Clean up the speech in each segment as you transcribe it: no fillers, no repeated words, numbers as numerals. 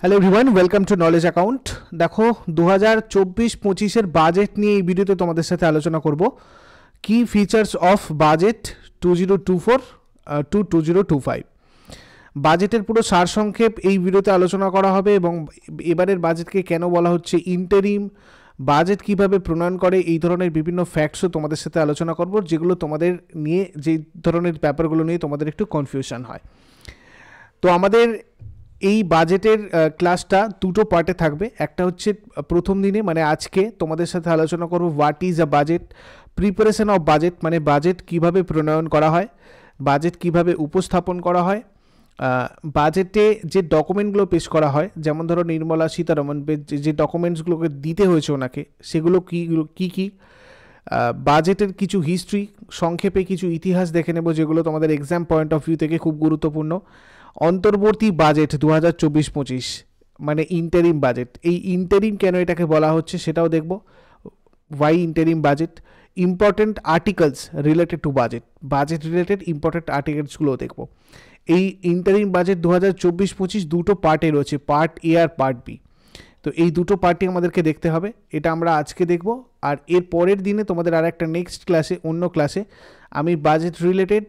Hello everyone, welcome to knowledge account. দেখো 2024-25-এর budget নিয়ে এই ভিডিওতে তোমাদের সাথে আলোচনা করব। কি ফিচার্স অফ বাজেট 2024 টু 2025। বাজেটের পুরো সারসংক্ষেপ এই ভিডিওতে আলোচনা করা হবে এবং এবারের বাজেটকে কেন বলা হচ্ছে ইন্টারিম, বাজেট কিভাবে প্রণয়ন করে, এই ধরনের বিভিন্ন ফ্যাক্টসও তোমাদের সাথে আলোচনা করব, যেগুলো তোমাদের নিয়ে যেই ধরনের ব্যাপারগুলো নিয়ে তোমাদের একটু কনফিউশন হয়। তো আমাদের এই বাজেটের ক্লাসটা দুটো পার্টে থাকবে। একটা হচ্ছে প্রথম দিনে মানে আজকে তোমাদের সাথে আলোচনা করব what is a budget, preparation of budget মানে বাজেট কিভাবে প্রণয়ন করা হয়, বাজেট কিভাবে উপস্থাপন করা হয়, বাজেটে যে ডকুমেন্টগুলো পেশ করা হয়, যেমন ধরো নির্মলা সীতারমন যে ডকুমেন্টসগুলোকে দিতে হয়েছে ওনাকে, সেগুলো কী বাজেটের কিছু হিস্ট্রি, সংক্ষেপে কিছু ইতিহাস দেখে নেব যেগুলো তোমাদের এক্সাম পয়েন্ট অফ ভিউ থেকে খুব গুরুত্বপূর্ণ। অন্তর্বর্তী বাজেট 2024-25 মানে ইন্টারিম বাজেট, এই ইন্টারিম কেন এটাকে বলা হচ্ছে সেটাও দেখব। Why interim budget, important articles related to budget, budget related important আর্টিকেলসগুলোও দেখব। এই ইন্টারিম বাজেট 2024-25 দুটো পার্টে রয়েছে, পার্ট এ আর পার্ট বি। তো এই দুটো পার্টি আমাদেরকে দেখতে হবে, এটা আমরা আজকে দেখব। আর এর পরের দিনে তোমাদের আর একটা নেক্সট ক্লাসে, অন্য ক্লাসে আমি বাজেট রিলেটেড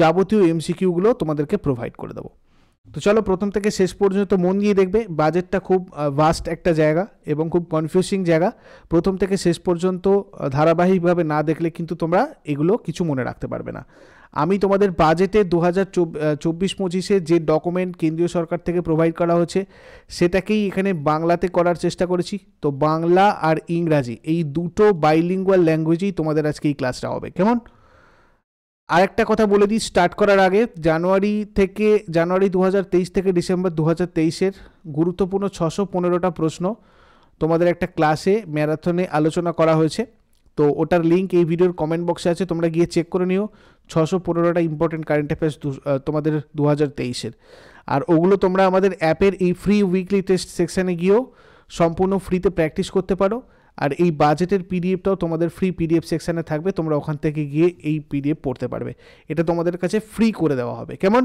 যাবতীয় এমসিকিউগুলো তোমাদেরকে প্রোভাইড করে দেবো। তো চলো প্রথম থেকে শেষ পর্যন্ত মন দিয়ে দেখবে। বাজেটটা খুব ভাস্ট একটা জায়গা এবং খুব কনফিউজিং জায়গা। প্রথম থেকে শেষ পর্যন্ত ধারাবাহিকভাবে না দেখলে কিন্তু তোমরা এগুলো কিছু মনে রাখতে পারবে না। আমি তোমাদের বাজেটে 2024-25-এ যে ডকুমেন্ট কেন্দ্রীয় সরকার থেকে প্রোভাইড করা হচ্ছে সেটাকেই এখানে বাংলাতে করার চেষ্টা করেছি। তো বাংলা আর ইংরাজি এই দুটো বাইলিঙ্গুয়াল ল্যাঙ্গুয়েজেই তোমাদের আজকে এই ক্লাসটা হবে। কেমন? আরেকটা কথা বলে দিই স্টার্ট করার আগে, জানুয়ারি 2023 থেকে ডিসেম্বর 2023-এর গুরুত্বপূর্ণ 615টা প্রশ্ন তোমাদের একটা ক্লাসে ম্যারাথনে আলোচনা করা হয়েছে। তো ওটার লিঙ্ক এই ভিডিওর কমেন্ট বক্সে আছে, তোমরা গিয়ে চেক করে নিও। 615টা ইম্পর্টেন্ট কারেন্ট অ্যাফেয়ার্স তোমাদের 2023-এর। আর ওগুলো তোমরা আমাদের অ্যাপের এই ফ্রি উইকলি টেস্ট সেকশানে গিয়েও সম্পূর্ণ ফ্রিতে প্র্যাকটিস করতে পারো। আর এই বাজেটের পিডিএফটাও তোমাদের ফ্রি পিডিএফ সেকশানে থাকবে, তোমরা ওখান থেকে গিয়ে এই পিডিএফ পড়তে পারবে। এটা তোমাদের কাছে ফ্রি করে দেওয়া হবে। কেমন?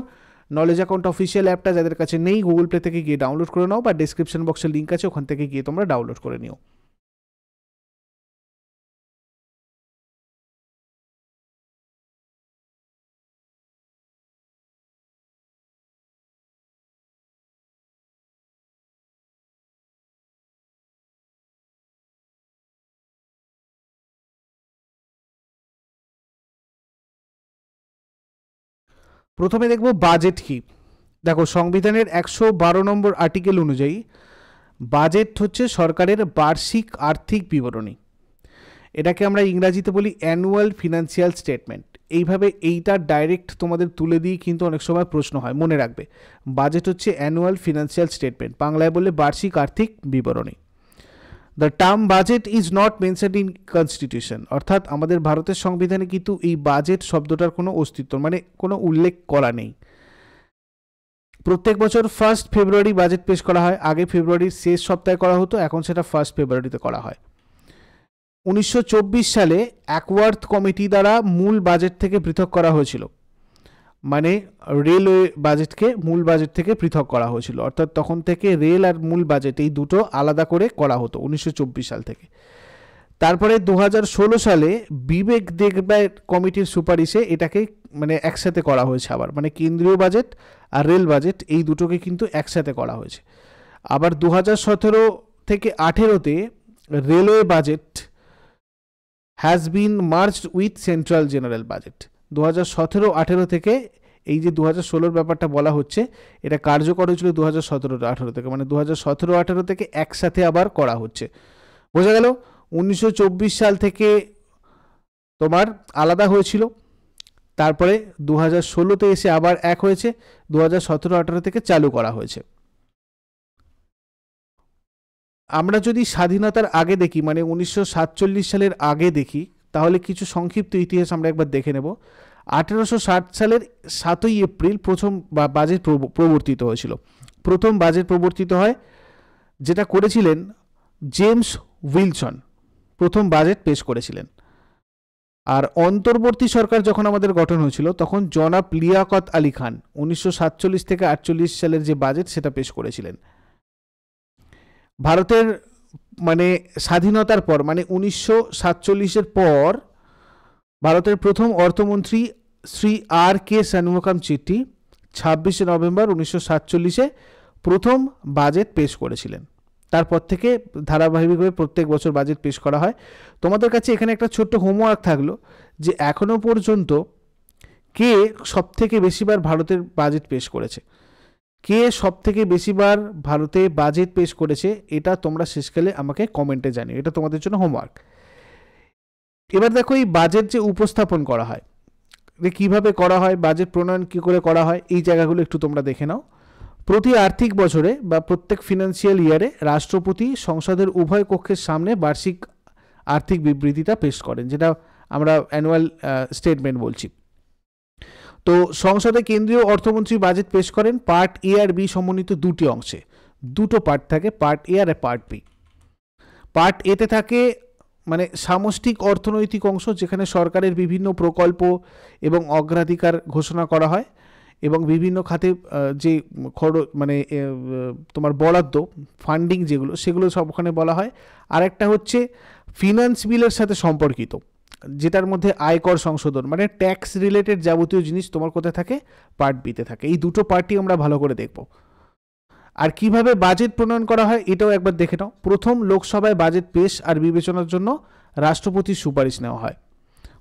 নলেজ অ্যাকাউন্ট অফিসিয়াল অ্যাপটা যাদের কাছে নেই, গুগল প্লে থেকে গিয়ে ডাউনলোড করে নাও, বা ডেসক্রিপশন বক্সে লিঙ্ক আছে, ওখান থেকে গিয়ে তোমরা ডাউনলোড করে নিও। প্রথমে দেখব বাজেট কি। দেখো সংবিধানের 112 নম্বর আর্টিকেল অনুযায়ী বাজেট হচ্ছে সরকারের বার্ষিক আর্থিক বিবরণী। এটাকে আমরা ইংরাজিতে বলি অ্যানুয়াল ফিনান্সিয়াল স্টেটমেন্ট। এইভাবে এইটা ডাইরেক্ট তোমাদের তুলে দিয়ে কিন্তু অনেক সময় প্রশ্ন হয়, মনে রাখবে বাজেট হচ্ছে অ্যানুয়াল ফিনান্সিয়াল স্টেটমেন্ট, বাংলায় বললে বার্ষিক আর্থিক বিবরণী। The term budget is not mentioned in constitution, অর্থাৎ আমাদের ভারতের সংবিধানে কিন্তু এই বাজেট শব্দটার কোনো অস্তিত্ব মানে কোনো উল্লেখ করা নেই। প্রত্যেক বছর 1 ফেব্রুয়ারি বাজেট পেশ করা হয়। আগে ফেব্রুয়ারির শেষ সপ্তাহে করা হতো, এখন সেটা 1 ফেব্রুয়ারিতে করা হয়। 1924 সালে অ্যাকওয়ার্থ কমিটি দ্বারা মূল বাজেট থেকে পৃথক করা হয়েছিল, মানে রেলওয়ে বাজেটকে মূল বাজেট থেকে পৃথক করা হয়েছিল, অর্থাৎ তখন থেকে রেল আর মূল বাজেট এই দুটো আলাদা করে করা হতো 1924 সাল থেকে। তারপরে 2016 সালে বিবেক দেবরায় কমিটির সুপারিশে এটাকে মানে একসাথে করা হয়েছে আবার, মানে কেন্দ্রীয় বাজেট আর রেল বাজেট এই দুটোকে কিন্তু একসাথে করা হয়েছে। আবার 2017 থেকে 18-তে railway budget has been merged with central general budget. 2017-18 থেকে এই যে 2016-র ব্যাপারটা বলা হচ্ছে, এটা কার্যকর হয়েছিল 2017-18 থেকে, মানে 2017-18 থেকে একসাথে আবার করা হচ্ছে। বোঝা গেল? 1924 সাল থেকে তোমার আলাদা হয়েছিল, তারপরে 2016-তে এসে আবার এক হয়েছে, 2017-18 থেকে চালু করা হয়েছে। আমরা যদি স্বাধীনতার আগে দেখি, মানে 1947 সালের আগে দেখি, তাহলে কিছু সংক্ষিপ্ত ইতিহাস আমরা একবার দেখে নেব। 1860 সালের 7ই এপ্রিল প্রথম বাজেট প্রবর্তিত হয়েছিল। প্রথম বাজেট প্রবর্তিত হয়, যেটা করেছিলেন জেমস উইলসন, প্রথম বাজেট পেশ করেছিলেন। আর অন্তর্বর্তী সরকার যখন আমাদের গঠন হয়েছিল তখন জনাব লিয়াকত আলী খান 1947 থেকে 48 সালের যে বাজেট সেটা পেশ করেছিলেন। ভারতের মানে স্বাধীনতার পর মানে 1947-এর পর ভারতের প্রথম অর্থমন্ত্রী শ্রী আর কে ষণমুখম চেট্টি 26শে নভেম্বর 1947-এ প্রথম বাজেট পেশ করেছিলেন। তারপর থেকে ধারাবাহিকভাবে প্রত্যেক বছর বাজেট পেশ করা হয়। তোমাদের কাছে এখানে একটা ছোট্ট হোমওয়ার্ক থাকলো যে এখনো পর্যন্ত কে সবথেকে বেশিবার ভারতের বাজেট পেশ করেছে, কে সবথেকে বেশিবার ভারতে বাজেট পেশ করেছে, এটা তোমরা শেষকালে আমাকে কমেন্টে জানিও, এটা তোমাদের জন্য হোমওয়ার্ক। এবার দেখো এই বাজেট যে উপস্থাপন করা হয়, কিভাবে করা হয়, বাজেট প্রণয়ন কী করে করা হয়, এই জায়গাগুলো একটু তোমরা দেখে নাও। প্রতি আর্থিক বছরে বা প্রত্যেক ফিনান্সিয়াল ইয়ারে রাষ্ট্রপতি সংসদের উভয় কক্ষের সামনে বার্ষিক আর্থিক বিবৃতিটা পেশ করেন, যেটা আমরা অ্যানুয়াল স্টেটমেন্ট বলছি। তো সংসদে কেন্দ্রীয় অর্থমন্ত্রী বাজেট পেশ করেন পার্ট এ আর বি সমন্বিত দুটি অংশে, দুটো পার্ট থাকে, পার্ট এ আর পার্ট বি। পার্ট এতে থাকে মানে সামষ্টিক অর্থনৈতিক অংশ, যেখানে সরকারের বিভিন্ন প্রকল্প এবং অগ্রাধিকার ঘোষণা করা হয় এবং বিভিন্ন খাতে যে মানে তোমার বরাদ্দ ফান্ডিং যেগুলো সেগুলো সব ওখানে বলা হয়। আর একটা হচ্ছে ফিনান্স বিলের সাথে সম্পর্কিত, যেটার মধ্যে আয়কর সংশোধন মানে ট্যাক্স রিলেটেড যাবতীয় জিনিস তোমার কোথায় থাকে, পার্ট বিতে থাকে। এই দুটো পার্টই আমরা ভালো করে দেখব। আর কিভাবে বাজেট প্রণয়ন করা হয় এটাও একবার দেখে নাও। প্রথম লোকসভায় বাজেট পেশ আর বিবেচনার জন্য রাষ্ট্রপতির সুপারিশ নেওয়া হয়।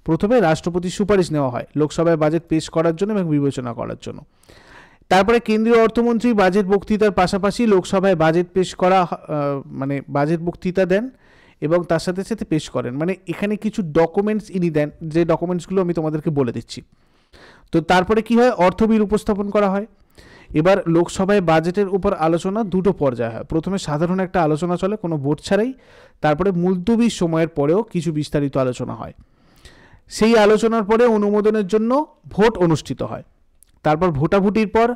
প্রথমে রাষ্ট্রপতির সুপারিশ নেওয়া হয় লোকসভায় বাজেট পেশ করার জন্য এবং বিবেচনা করার জন্য। তারপরে কেন্দ্রীয় অর্থমন্ত্রী বাজেট বক্তৃতার পাশাপাশি লোকসভায় বাজেট পেশ করা মানে বাজেট বক্তৃতা দেন এবং তার সাথে সাথে পেশ করেন। মানে এখানে কিছু ডকুমেন্টস ইনি দেন, যে ডকুমেন্টসগুলো আমি তোমাদেরকে বলে দিচ্ছি। তো তারপরে কি হয়, অর্থ বিল উপস্থাপন করা হয়। এবার লোকসভায় বাজেটের উপর আলোচনা দুটো পর্যায়ে হয়। প্রথমে সাধারণ একটা আলোচনা চলে কোনো ভোট ছাড়াই, তারপরে মুলতবি সময়ের পরেও কিছু বিস্তারিত আলোচনা হয়। সেই আলোচনার পরে অনুমোদনের জন্য ভোট অনুষ্ঠিত হয়। তারপর ভোটাভুটির পর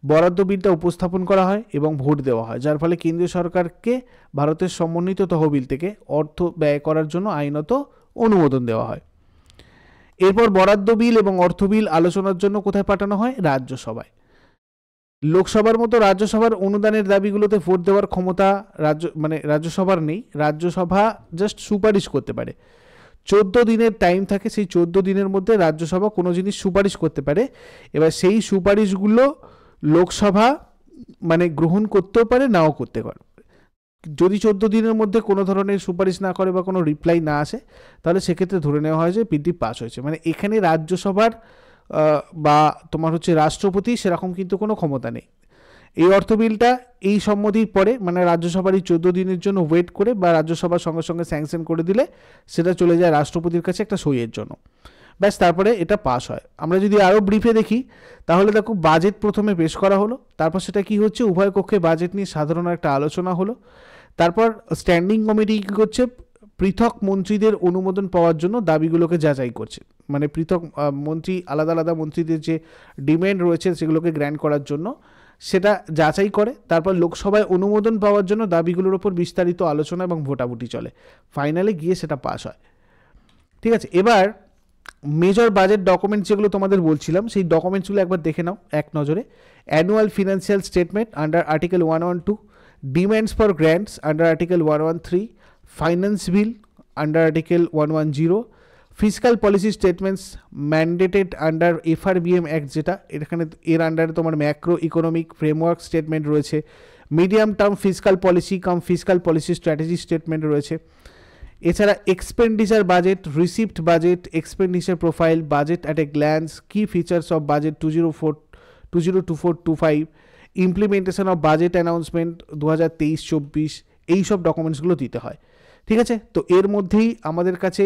বরাদ্দ বিলটা উপস্থাপন করা হয় এবং ভোট দেওয়া হয়, যার ফলে কেন্দ্রীয় সরকারকে ভারতের সমন্বিত তহবিল থেকে অর্থ ব্যয় করার জন্য আইনত অনুমোদন দেওয়া হয়। এরপর বরাদ্দ বিল এবং অর্থ বিল আলোচনার জন্য কোথায় পাঠানো হয়, রাজ্যসভায়। লোকসভার মতো রাজ্যসভার অনুদানের দাবিগুলোতে ভোট দেওয়ার ক্ষমতা রাজ্যসভার নেই। রাজ্যসভা জাস্ট সুপারিশ করতে পারে। 14 দিনের টাইম থাকে, সেই 14 দিনের মধ্যে রাজ্যসভা কোনো জিনিস সুপারিশ করতে পারে। এবার সেই সুপারিশগুলো লোকসভা মানে গ্রহণ করতেও পারে, নাও করতে পারে। যদি 14 দিনের মধ্যে কোনো ধরনের সুপারিশ না করে বা কোনো রিপ্লাই না আসে, তাহলে সেক্ষেত্রে ধরে নেওয়া হয় যে বিলটি পাস হয়েছে। মানে এখানে রাজ্যসভার বা তোমার হচ্ছে রাষ্ট্রপতি সেরকম কিন্তু কোনো ক্ষমতা নেই। এই অর্থ বিলটা এই সম্মতির পরে মানে রাজ্যসভার এই 14 দিনের জন্য ওয়েট করে বা রাজ্যসভার সঙ্গে সঙ্গে স্যাংশন করে দিলে সেটা চলে যায় রাষ্ট্রপতির কাছে একটা সইয়ের জন্য, ব্যাস তারপরে এটা পাস হয়। আমরা যদি আরও ব্রিফে দেখি তাহলে দেখো বাজেট প্রথমে পেশ করা হলো, তারপর সেটা কি হচ্ছে, উভয় কক্ষে বাজেট নিয়ে সাধারণ একটা আলোচনা হলো। তারপর স্ট্যান্ডিং কমিটি কী করছে, পৃথক মন্ত্রীদের অনুমোদন পাওয়ার জন্য দাবিগুলোকে যাচাই করছে। মানে পৃথক মন্ত্রী আলাদা আলাদা মন্ত্রীদের যে ডিম্যান্ড রয়েছে সেগুলোকে গ্র্যান্ট করার জন্য সেটা যাচাই করে। তারপর লোকসভায় অনুমোদন পাওয়ার জন্য দাবিগুলোর ওপর বিস্তারিত আলোচনা এবং ভোটাভুটি চলে, ফাইনালে গিয়ে সেটা পাস হয়। ঠিক আছে, এবার মেজর বাজেট ডকুমেন্টস যেগুলো তোমাদের বলছিলাম সেই ডকুমেন্টসগুলো একবার দেখে নাও এক নজরে। Annual financial statement under article 112, demands for grants under article 113, finance bill under article 110, fiscal policy statements mandated under FRBM act, যেটা এখানে এর আন্ডারে তোমার ম্যাক্রো ইকোনমিক ফ্রেমওয়ার্ক স্টেটমেন্ট রয়েছে, medium term fiscal policy fiscal policy strategy statement রয়েছে। এছাড়া expenditure budget, receipt budget, expenditure profile, budget at a glance, key features of budget 2024-25, implementation of budget announcement 2023-24, এইসব ডকুমেন্টসগুলো দিতে হয়। ঠিক আছে, তো এর মধ্যেই আমাদের কাছে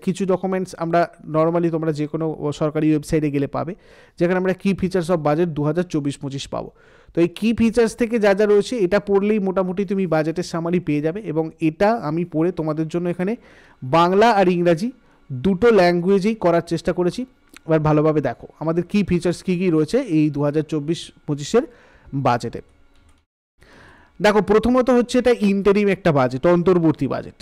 কিছু ডকুমেন্টস আমরা নর্মালি তোমরা যে কোনো সরকারি ওয়েবসাইটে গেলে পাবে, যেখানে আমরা কি ফিচার্স অফ বাজেট 2024-25 পাবো। তো এই কি ফিচার্স থেকে যা যা রয়েছে এটা পড়লেই মোটামুটি তুমি বাজেটের সামারি পেয়ে যাবে। এবং এটা আমি পড়ে তোমাদের জন্য এখানে বাংলা আর ইংরাজি দুটো ল্যাঙ্গুয়েজেই করার চেষ্টা করেছি। এবার ভালোভাবে দেখো আমাদের কি ফিচার্স কী কী রয়েছে এই 2024-25 বাজেটে। দেখো প্রথমত হচ্ছে এটা ইন্টারিম একটা বাজেট, অন্তর্বর্তী বাজেট।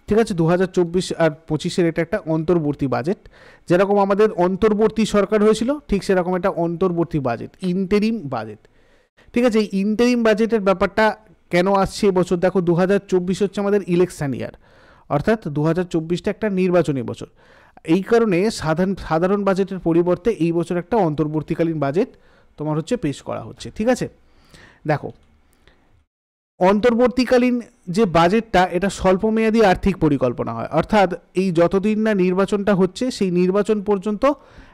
ঠিক আছে, 2024 আর 25 এটা একটা অন্তর্বর্তী বাজেট। যেরকম আমাদের অন্তর্বর্তী সরকার হয়েছিল ঠিক সেরকম একটা অন্তর্বর্তী বাজেট, ইন্টারিম বাজেট। ঠিক আছে, এই ইন্টারিম বাজেটের ব্যাপারটা কেন আসছে এবছর? দেখো 2024 হচ্ছে আমাদের ইলেকশন ইয়ার, অর্থাৎ 2024টা একটা নির্বাচনী বছর। এই কারণে সাধারণ বাজেটের পরিবর্তে এই বছর একটা অন্তর্বর্তীকালীন বাজেট তোমার হচ্ছে পেশ করা হচ্ছে। ঠিক আছে, দেখো অন্তর্বর্তীকালীন যে বাজেটটা এটা স্বল্পমেয়াদী আর্থিক পরিকল্পনা হয়, অর্থাৎ এই যতদিন না নির্বাচনটা হচ্ছে সেই নির্বাচন পর্যন্ত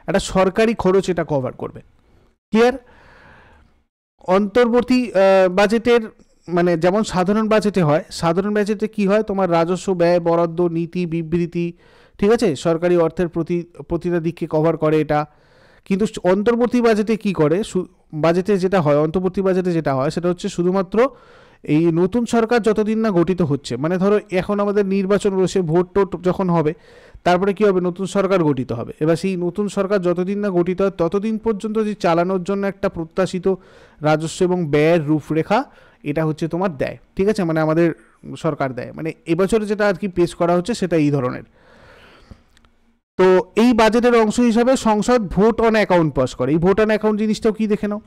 একটা সরকারি খরচ এটা কভার করবে। ক্লিয়ার? অন্তর্বর্তী বাজেটের মানে যেমন সাধারণ বাজেটে হয়, সাধারণ বাজেটে কি হয়, তোমার রাজস্ব, ব্যয়, বরাদ্দ, নীতি, বিবৃতি, ঠিক আছে, সরকারি অর্থের প্রতিটা দিককে কভার করে এটা। কিন্তু অন্তর্বর্তী বাজেটে কি করে, বাজেটে যেটা হয়, অন্তর্বর্তী বাজেটে যেটা হয় সেটা হচ্ছে শুধুমাত্র এই নতুন সরকার যতদিন না গঠিত হচ্ছে, মানে ধরো এখন আমাদের নির্বাচন রয়েছে, ভোট টোট যখন হবে তারপরে কি হবে, নতুন সরকার গঠিত হবে। এবার সেই নতুন সরকার যতদিন না গঠিত হয় ততদিন পর্যন্ত যে চালানোর জন্য একটা প্রত্যাশিত রাজস্ব এবং ব্যয়ের রূপরেখা এটা হচ্ছে তোমার দেয়। ঠিক আছে, মানে আমাদের সরকার দেয়, মানে এবছর যেটা আর কি পেশ করা হচ্ছে সেটা এই ধরনের। তো এই বাজেটের অংশ হিসাবে সংসদ ভোট অন অ্যাকাউন্ট পাস করে। এই ভোট অন অ্যাকাউন্ট জিনিসটাও কি দেখে নাও,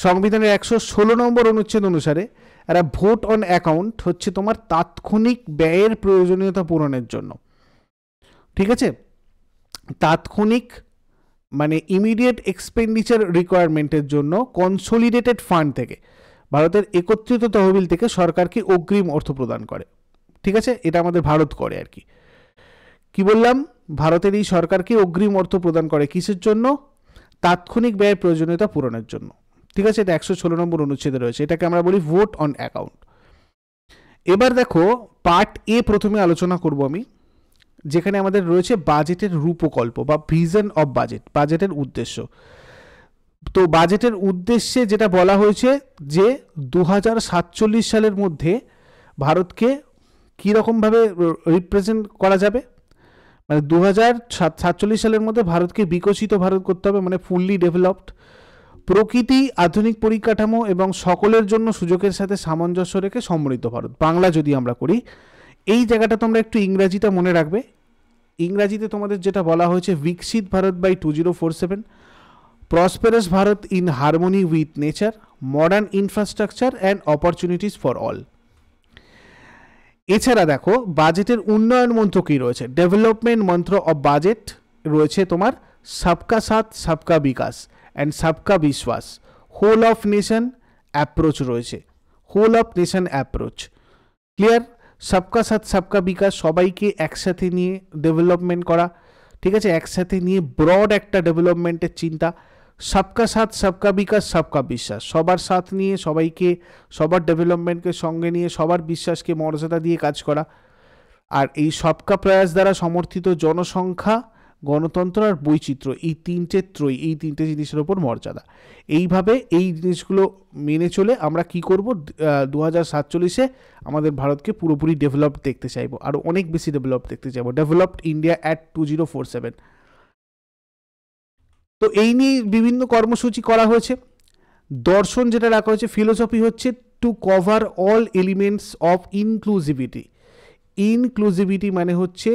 সংবিধানের 116 নম্বর অনুচ্ছেদ অনুসারে একটা ভোট অন অ্যাকাউন্ট হচ্ছে তোমার তাৎক্ষণিক ব্যয়ের প্রয়োজনীয়তা পূরণের জন্য। ঠিক আছে, তাৎক্ষণিক মানে ইমিডিয়েট এক্সপেন্ডিচার রিকোয়ারমেন্টের জন্য কনসোলিডেটেড ফান্ড থেকে, ভারতের একত্রিত তহবিল থেকে সরকারকে অগ্রিম অর্থ প্রদান করে। ঠিক আছে, এটা আমাদের ভারত করে আর কি। কি বললাম, ভারতের এই সরকারকে অগ্রিম অর্থ প্রদান করে কিসের জন্য, তাৎক্ষণিক ব্যয়ের প্রয়োজনীয়তা পূরণের জন্য। ঠিক আছে, এটা 116 নম্বর অনুচ্ছেদে রয়েছে, এটাকে আমরা বলি ভোট অন অ্যাকাউন্ট। এবার দেখো পার্ট এ প্রথমে আলোচনা করব আমি, যেখানে আমাদের রয়েছে বাজেটের রূপকল্প বা ভিশন অফ বাজেট, বাজেটের উদ্দেশ্য। তো বাজেটের উদ্দেশ্যে যেটা বলা হয়েছে যে 2047 সালের মধ্যে ভারতকে কীরকমভাবে রিপ্রেজেন্ট করা যাবে, মানে 2047 সালের মধ্যে ভারতকে বিকশিত ভারত করতে হবে, মানে ফুললি ডেভেলপড, প্রকৃতি, আধুনিক পরিকাঠামো এবং সকলের জন্য সুযোগের সাথে সামঞ্জস্য রেখে সমৃদ্ধ ভারত। বাংলা যদি আমরা করি, এই জায়গাটা তোমরা একটু ইংরাজিটা মনে রাখবে। ইংরাজিতে তোমাদের যেটা বলা হয়েছে, Viksit Bharat by 2047, prosperous Bharat in harmony with nature, modern infrastructure and opportunities for all. এছাড়া দেখো বাজেটের উন্নয়ন মন্ত্র কি রয়েছে, ডেভেলপমেন্ট মন্ত্র অফ বাজেট রয়েছে তোমার সবকা সাথ সবকা বিকাশ অ্যান্ড সবকা বিশ্বাস, হোল অফ নেশন অ্যাপ্রোচ রয়েছে, whole of nation approach. Clear? সবকা সাথ সবকা বিকাশ, সবাইকে একসাথে নিয়ে ডেভেলপমেন্ট করা, ঠিক আছে, একসাথে নিয়ে ব্রড একটা ডেভেলপমেন্টের চিন্তা। সবকা সাথ সবকা বিকাশ সবকা বিশ্বাস, সবার সাথ নিয়ে সবাইকে, সবার ডেভেলপমেন্টকে সঙ্গে নিয়ে সবার বিশ্বাসকে মর্যাদা দিয়ে কাজ করা। আর এই সবকা প্রয়াস দ্বারা সমর্থিত জনসংখ্যা, গণতন্ত্র আর বৈচিত্র্য, এই তিনটে জিনিসের ওপর মর্যাদা। এইভাবে এই জিনিসগুলো মেনে চলে আমরা কি করব, 2047-এ আমাদের ভারতকে পুরোপুরি ডেভেলপড দেখতে চাইবো, আরও অনেক বেশি ডেভেলপড দেখতে চাইবো, ডেভেলপড ইন্ডিয়া অ্যাট 2047। তো এই নিয়ে বিভিন্ন কর্মসূচি করা হয়েছে। দর্শন যেটা রাখা হয়েছে, ফিলোসফি হচ্ছে to cover all elements of inclusivity. Inclusivity মানে হচ্ছে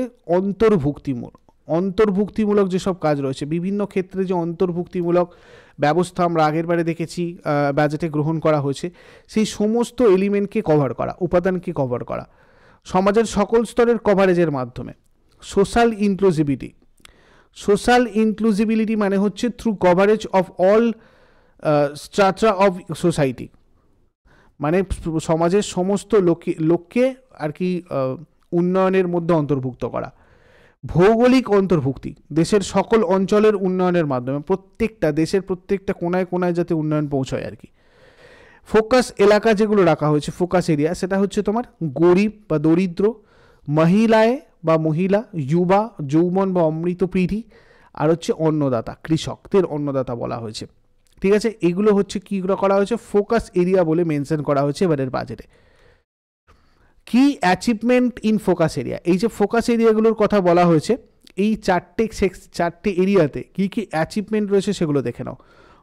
অন্তর্ভুক্তিমূলক যেসব কাজ রয়েছে, বিভিন্ন ক্ষেত্রে যে অন্তর্ভুক্তিমূলক ব্যবস্থা আমরা আগের বারে দেখেছি বাজেটে গ্রহণ করা হয়েছে, সেই সমস্ত এলিমেন্টকে কভার করা, উপাদানকে কভার করা, সমাজের সকল স্তরের কভারেজের মাধ্যমে। সোশ্যাল ইনক্লুসিবিলিটি মানে হচ্ছে through coverage of all strata of society, মানে সমাজের সমস্ত লোককে আর কি উন্নয়নের মধ্যে অন্তর্ভুক্ত করা। ভৌগোলিক অন্তর্ভুক্তি, দেশের সকল অঞ্চলের উন্নয়নের মাধ্যমে দেশের প্রত্যেকটা কোনায় কোনায় যাতে উন্নয়ন পৌঁছায় আর কি। ফোকাস এলাকা যেগুলো রাখা হয়েছে, ফোকাস এরিয়া, সেটা হচ্ছে তোমার গরিব বা দরিদ্র, মহিলা, যুবা, যৌবন বা অমৃত পিঢ়ি, আর হচ্ছে অন্নদাতা, কৃষকদের অন্নদাতা বলা হয়েছে। ঠিক আছে, এগুলো হচ্ছে কি করা হয়েছে, ফোকাস এরিয়া বলে মেনশন করা হয়েছে এবারের বাজেটে। কি অ্যাচিভমেন্ট ইন ফোকাস এরিয়া, এই যে ফোকাস এরিয়াগুলোর কথা বলা হয়েছে, এই চারটে এরিয়াতে কি কি অ্যাচিভমেন্ট রয়েছে সেগুলো দেখে নাও।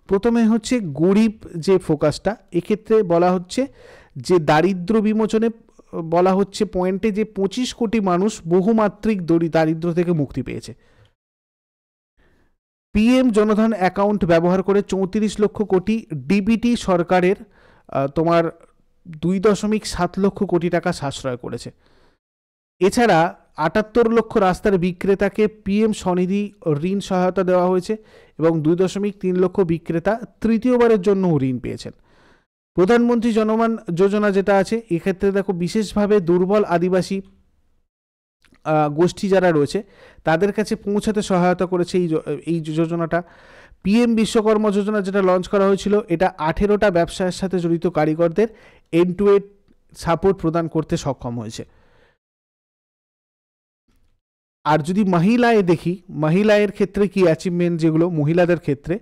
প্রথমে হচ্ছে গরিব যে ফোকাসটা, এক্ষেত্রে বলা হচ্ছে যে দারিদ্র বিমোচনে বলা হচ্ছে পয়েন্টে যে 25 কোটি মানুষ বহুমাত্রিক দারিদ্র থেকে মুক্তি পেয়েছে। পিএম জনধন অ্যাকাউন্ট ব্যবহার করে 34 লক্ষ কোটি ডিবিটি সরকারের তোমার 2.7 লক্ষ কোটি টাকা সাশ্রয় করেছে। এছাড়া 78 লক্ষ রাস্তার বিক্রেতাকে পিএম স্বনিধি ঋণ সহায়তা দেওয়া হয়েছে এবং 2.3 লক্ষ বিক্রেতা তৃতীয়বারের জন্য ঋণ পেয়েছেন। প্রধানমন্ত্রী জনমান যোজনা যেটা আছে, এক্ষেত্রে দেখো বিশেষভাবে দুর্বল আদিবাসী গোষ্ঠী যারা রয়েছে তাদের কাছে পৌঁছাতে সহায়তা করেছে এই যোজনাটা। পিএম বিশ্বকর্মা যোজনা যেটা লঞ্চ করা হয়েছিল, এটা 18টা ব্যবসায়ের সাথে জড়িত কারিগরদের এন্ড টু এন্ড সাপোর্ট প্রদান করতে সক্ষম হয়েছে। আর যদি মহিলায় দেখি, মহিলাদের ক্ষেত্রে কি অ্যাচিভমেন্ট, যেগুলো মহিলাদের ক্ষেত্রে,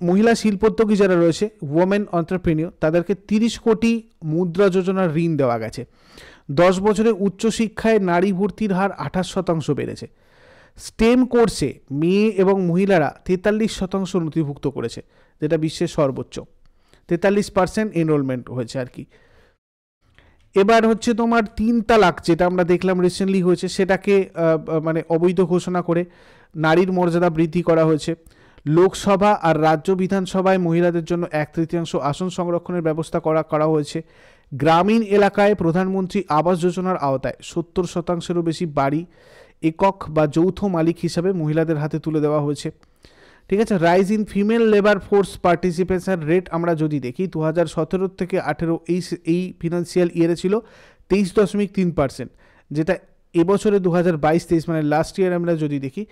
মহিলা শিল্পোদ্যোগী যারা রয়েছে, ওমেন অন্টারপ্রেনিয়র, তাদেরকে 30 কোটি মুদ্রা যোজনার ঋণ দেওয়া গেছে। 10 বছরে উচ্চশিক্ষায় নারী ভর্তির হার 28% বেড়েছে। স্টেম কোর্সে মেয়ে এবং মহিলারা 43% নথিভুক্ত করেছে, যেটা বিশ্বের সর্বোচ্চ। 43% এনরোলমেন্ট হয়েছে আর কি। এবার হচ্ছে তোমার 3 তালাক, যেটা আমরা দেখলাম রিসেন্টলি হয়েছে, সেটাকে মানে অবৈধ ঘোষণা করে নারীর মর্যাদা বৃদ্ধি করা হয়েছে। লোকসভা আর রাজ্য বিধানসভায় মহিলাদের জন্য 1/3 আসন সংরক্ষণের ব্যবস্থা করা হয়েছে। গ্রামীণ এলাকায় প্রধানমন্ত্রী আবাস যোজনার আওতায় 70%-এরও বেশি বাড়ি একক বা যৌথ মালিক হিসাবে মহিলাদের হাতে তুলে দেওয়া হয়েছে। ঠিক আছে। Rise in female labour force participation rate আমরা যদি দেখি 2017 থেকে 18 এই ফিনান্সিয়াল ইয়ারে ছিল 23.3%, যেটা এবছরে 2022-23 মানে লাস্ট ইয়ার আমরা যদি দেখি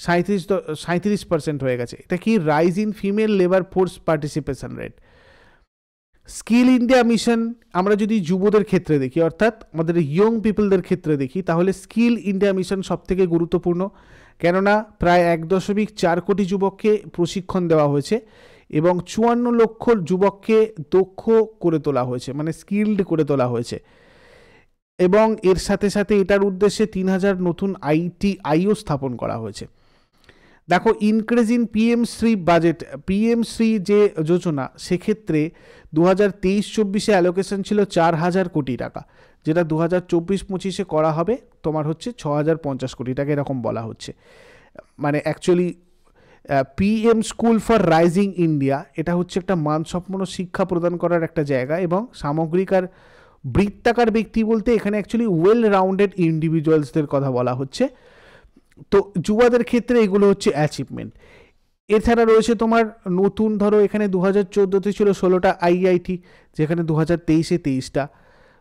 37% হয়ে গেছে। এটা কি rise in female labour force participation rate. Skill India mission আমরা যদি যুবদের ক্ষেত্রে দেখি, অর্থাৎ আমাদের ইয়ং পিপলদের ক্ষেত্রে দেখি, তাহলে স্কিল ইন্ডিয়া মিশন সবথেকে গুরুত্বপূর্ণ, কেননা প্রায় 1.4 কোটি যুবককে প্রশিক্ষণ দেওয়া হয়েছে এবং 54 লক্ষ যুবককে দক্ষ করে তোলা হয়েছে, মানে স্কিল্ড করে তোলা হয়েছে। এবং এর সাথে সাথে এটার উদ্দেশ্যে 3000 নতুন আইটিআইও স্থাপন করা হয়েছে। দেখো ইনক্রিজ ইন পিএম-শ্রী বাজেট, পিএম-শ্রী যে যোজনা, সেক্ষেত্রে 2023-24 অ্যালোকেশন ছিল 4000 কোটি টাকা, যেটা 2024-25 করা হবে তোমার হচ্ছে 6050 কোটি টাকা, এরকম বলা হচ্ছে। মানে actually PM school for rising India, এটা হচ্ছে একটা মানসম্পন্ন শিক্ষা প্রদান করার একটা জায়গা এবং সামগ্রিক আর বৃত্তাকার ব্যক্তি বলতে এখানে অ্যাকচুয়ালি ওয়েল রাউন্ডেড ইন্ডিভিজুয়ালসদের কথা বলা হচ্ছে। তো যুবাদের ক্ষেত্রে এগুলো হচ্ছে অ্যাচিভমেন্ট। এছাড়া রয়েছে তোমার নতুন, ধরো এখানে 2014-তে ছিল 16টা আইআইটি, যেখানে 2023-এ 23টা,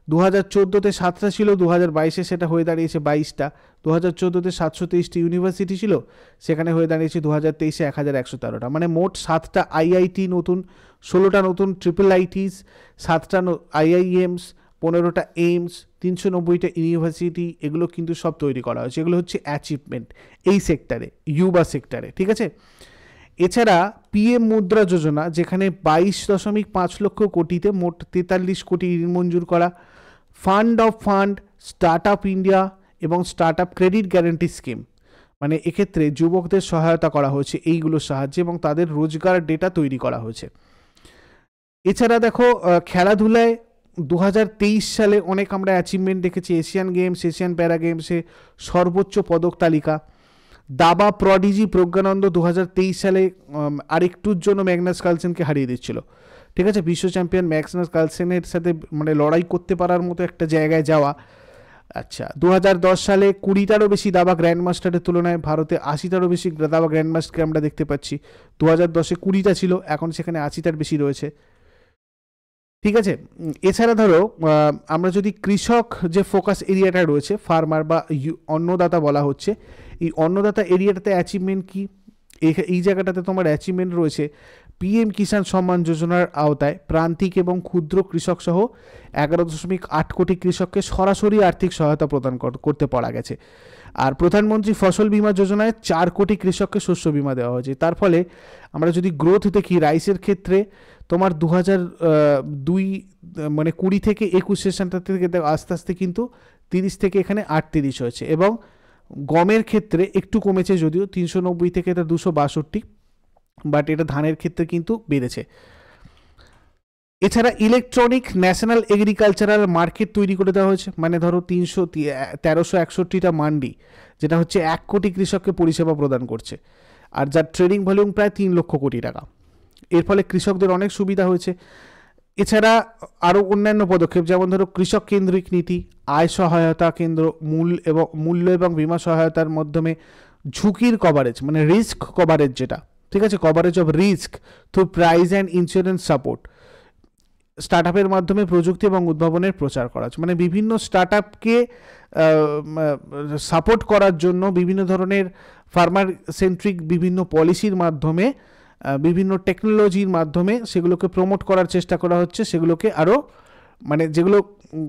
2014-তে 7টা ছিল, 2022-এ সেটা হয়ে দাঁড়িয়েছে 22টা, 2014-তে 723টি ইউনিভার্সিটি ছিল, সেখানে হয়ে দাঁড়িয়েছে 2023-এ 1113টা, মানে মোট 7টা আইআইটি নতুন, 16টা নতুন ট্রিপল আইটিস, 7টা আইআইএমস, 15টা এইমস, 390টা ইউনিভার্সিটি, এগুলো কিন্তু সব তৈরি করা হয়েছে। এগুলো হচ্ছে অ্যাচিভমেন্ট এই সেক্টরে, ইউবা সেক্টরে। ঠিক আছে। এছাড়া পিএম মুদ্রা যোজনা, যেখানে 22.5 লক্ষ কোটিতে মোট 43 কোটি ঋণ মঞ্জুর করা। Fund of fund, start up India এবং start up credit guarantee scheme, মানে এক্ষেত্রে যুবকদের সহায়তা করা হয়েছে এইগুলোর সাহায্যে এবং তাদের রোজগার ডেটা তৈরি করা হয়েছে। এছাড়া দেখো খেলাধুলায় 2023 সালে অনেক আমরা অ্যাচিভমেন্ট দেখেছি। এশিয়ান গেমস, এশিয়ান প্যারা গেমসে সর্বোচ্চ পদক তালিকা। দাবা প্রডিজি প্রজ্ঞানন্দ 2023 সালে আরেকটুর জন্য ম্যাগনাস কার্লসেনকে হারিয়ে দিচ্ছিল। ঠিক আছে। বিশ্ব চ্যাম্পিয়ন ম্যাগনাস কার্লসেনের সাথে মানে লড়াই করতে পারার মতো একটা জায়গায় যাওয়া। আচ্ছা, 2010 সালে 20টারও বেশি দাবা গ্র্যান্ড মাস্টারের তুলনায় ভারতে 80টারও বেশি দাবা গ্র্যান্ড মাস্টারকে আমরা দেখতে পাচ্ছি। 2010-এ 20টা ছিল, এখন সেখানে 80টার বেশি রয়েছে। ঠিক আছে। এছাড়া ধরো আমরা যদি কৃষক যে ফোকাস এরিয়াটা রয়েছে, ফার্মার বা অন্নদাতা বলা হচ্ছে, এই অন্নদাতা এরিয়াটাতে অ্যাচিভমেন্ট কি, এই জায়গাটাতে তোমার অ্যাচিভমেন্ট রয়েছে পিএম কিষাণ সম্মান যোজনার আওতায় প্রান্তিক এবং ক্ষুদ্র কৃষক সহ 11.8 কোটি কৃষককে সরাসরি আর্থিক সহায়তা প্রদান করতে পারা গেছে। আর প্রধানমন্ত্রী ফসল বীমা যোজনায় 4 কোটি কৃষককে শস্য বীমা দেওয়া হয়েছে। তার ফলে আমরা যদি গ্রোথ দেখি, রাইসের ক্ষেত্রে তোমার 2002 মানে 20 থেকে 21 সেশনটা থেকে আস্তে আস্তে কিন্তু 30 থেকে এখানে 38 হয়েছে এবং গমের ক্ষেত্রে একটু কমেছে, যদিও 390 থেকে এটা 262, বাট এটা ধানের ক্ষেত্রে কিন্তু বেড়েছে। এছাড়া ইলেকট্রনিক ন্যাশনাল এগ্রিকালচারাল মার্কেট তৈরি করে দেওয়া হয়েছে, মানে ধরো 1361টা মান্ডি, যেটা হচ্ছে 1 কোটি কৃষককে পরিষেবা প্রদান করছে, আর যার ট্রেডিং ভলিউম প্রায় 3 লক্ষ কোটি টাকা। এর ফলে কৃষকদের অনেক সুবিধা হয়েছে। এছাড়া আরও অন্যান্য পদক্ষেপ, যেমন ধরো কৃষক কেন্দ্রিক নীতি, আয় সহায়তা কেন্দ্র, মূল্য এবং বীমা সহায়তার মাধ্যমে ঝুঁকির কভারেজ, মানে রিস্ক কভারেজ যেটা, ঠিক আছে, coverage of risk through price and insurance support. Start আপের মাধ্যমে প্রযুক্তি এবং উদ্ভাবনের প্রচার করা হচ্ছে, মানে বিভিন্ন স্টার্ট আপকে সাপোর্ট করার জন্য বিভিন্ন ধরনের ফার্মার সেন্ট্রিক বিভিন্ন পলিসির মাধ্যমে, বিভিন্ন টেকনোলজির মাধ্যমে সেগুলোকে প্রমোট করার চেষ্টা করা হচ্ছে, সেগুলোকে আরও মানে যেগুলো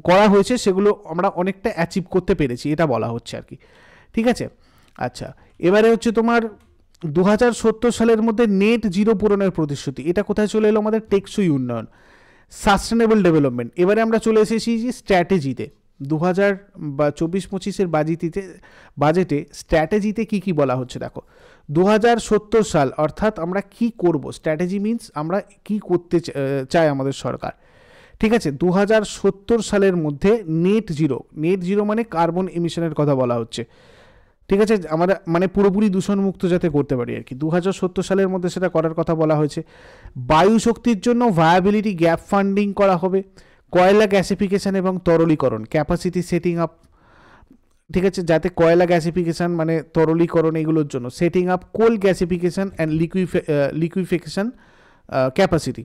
করা হয়েছে সেগুলো আমরা অনেকটা অ্যাচিভ করতে পেরেছি, এটা বলা হচ্ছে আর কি, ঠিক আছে। আচ্ছা, এবারে হচ্ছে তোমার 2070 সালের মধ্যে নেট জিরো পূরণের প্রতিশ্রুতি, এটা কোথায় চলে এলো? আমাদের টেকসই উন্নয়ন, সাস্টেনেবল ডেভেলপমেন্ট। এবারে আমরা চলে এসেছি যে স্ট্র্যাটেজিতে, 2024-25-এর বাজেটে স্ট্র্যাটেজিতে কি কি বলা হচ্ছে দেখো। 2070 সাল অর্থাৎ আমরা কি করব, স্ট্র্যাটেজি মিনস আমরা কি করতে চাই আমাদের সরকার, ঠিক আছে। 2070 সালের মধ্যে নেট জিরো মানে কার্বন এমিশনের কথা বলা হচ্ছে, ঠিক আছে, আমরা মানে পুরোপুরি দূষণমুক্ত যাতে করতে পারি আর কি, 2070 সালের মধ্যে সেটা করার কথা বলা হয়েছে। বায়ু শক্তির জন্য ভায়াবিলিটি গ্যাপ ফান্ডিং করা হবে, কয়লা গ্যাসিফিকেশন এবং তরলীকরণ, ক্যাপাসিটি সেটিং আপ, ঠিক আছে, যাতে কয়লা গ্যাসিফিকেশন মানে তরলীকরণ এগুলোর জন্য, setting up coal gasification and liquefaction capacity,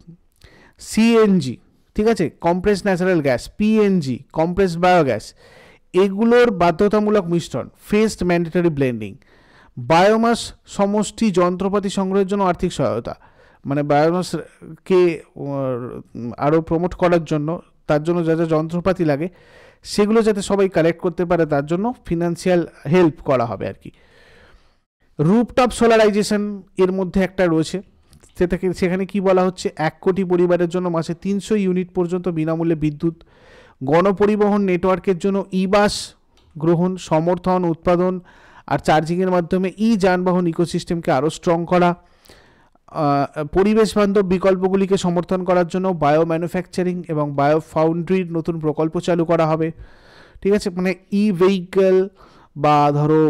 CNG, ঠিক আছে, compress natural gas, PNG, compress biogas, এগুলোর বাধ্যতামূলক মিশ্রণ, ফেসড ম্যান্ডেটরি ব্লেন্ডিং, বায়োমাস সমষ্টি যন্ত্রপাতি সংগ্রহের জন্য আর্থিক সহায়তা, মানে বায়োমাসকে আরও প্রমোট করার জন্য, তার জন্য যা যা যন্ত্রপাতি লাগে সেগুলো যাতে সবাই কালেক্ট করতে পারে তার জন্য ফিনান্সিয়াল হেল্প করা হবে আর কি। রুফটপ সোলারাইজেশন এর মধ্যে একটা রয়েছে, সেখানে কি বলা হচ্ছে, 1 কোটি পরিবারের জন্য মাসে 300 ইউনিট পর্যন্ত বিনামূল্যে বিদ্যুৎ, গণপরিবহন নেটওয়ার্কের জন্য বাস গ্রহণ, সমর্থন, উৎপাদন আর চার্জিংয়ের মাধ্যমে যানবাহন ইকোসিস্টেমকে আরও স্ট্রং করা, পরিবেশ বান্ধব বিকল্পগুলিকে সমর্থন করার জন্য বায়ো ম্যানুফ্যাকচারিং এবং বায়ো ফাউন্ড্রির নতুন প্রকল্প চালু করা হবে, ঠিক আছে, মানে ভেহিকেল বা ধরো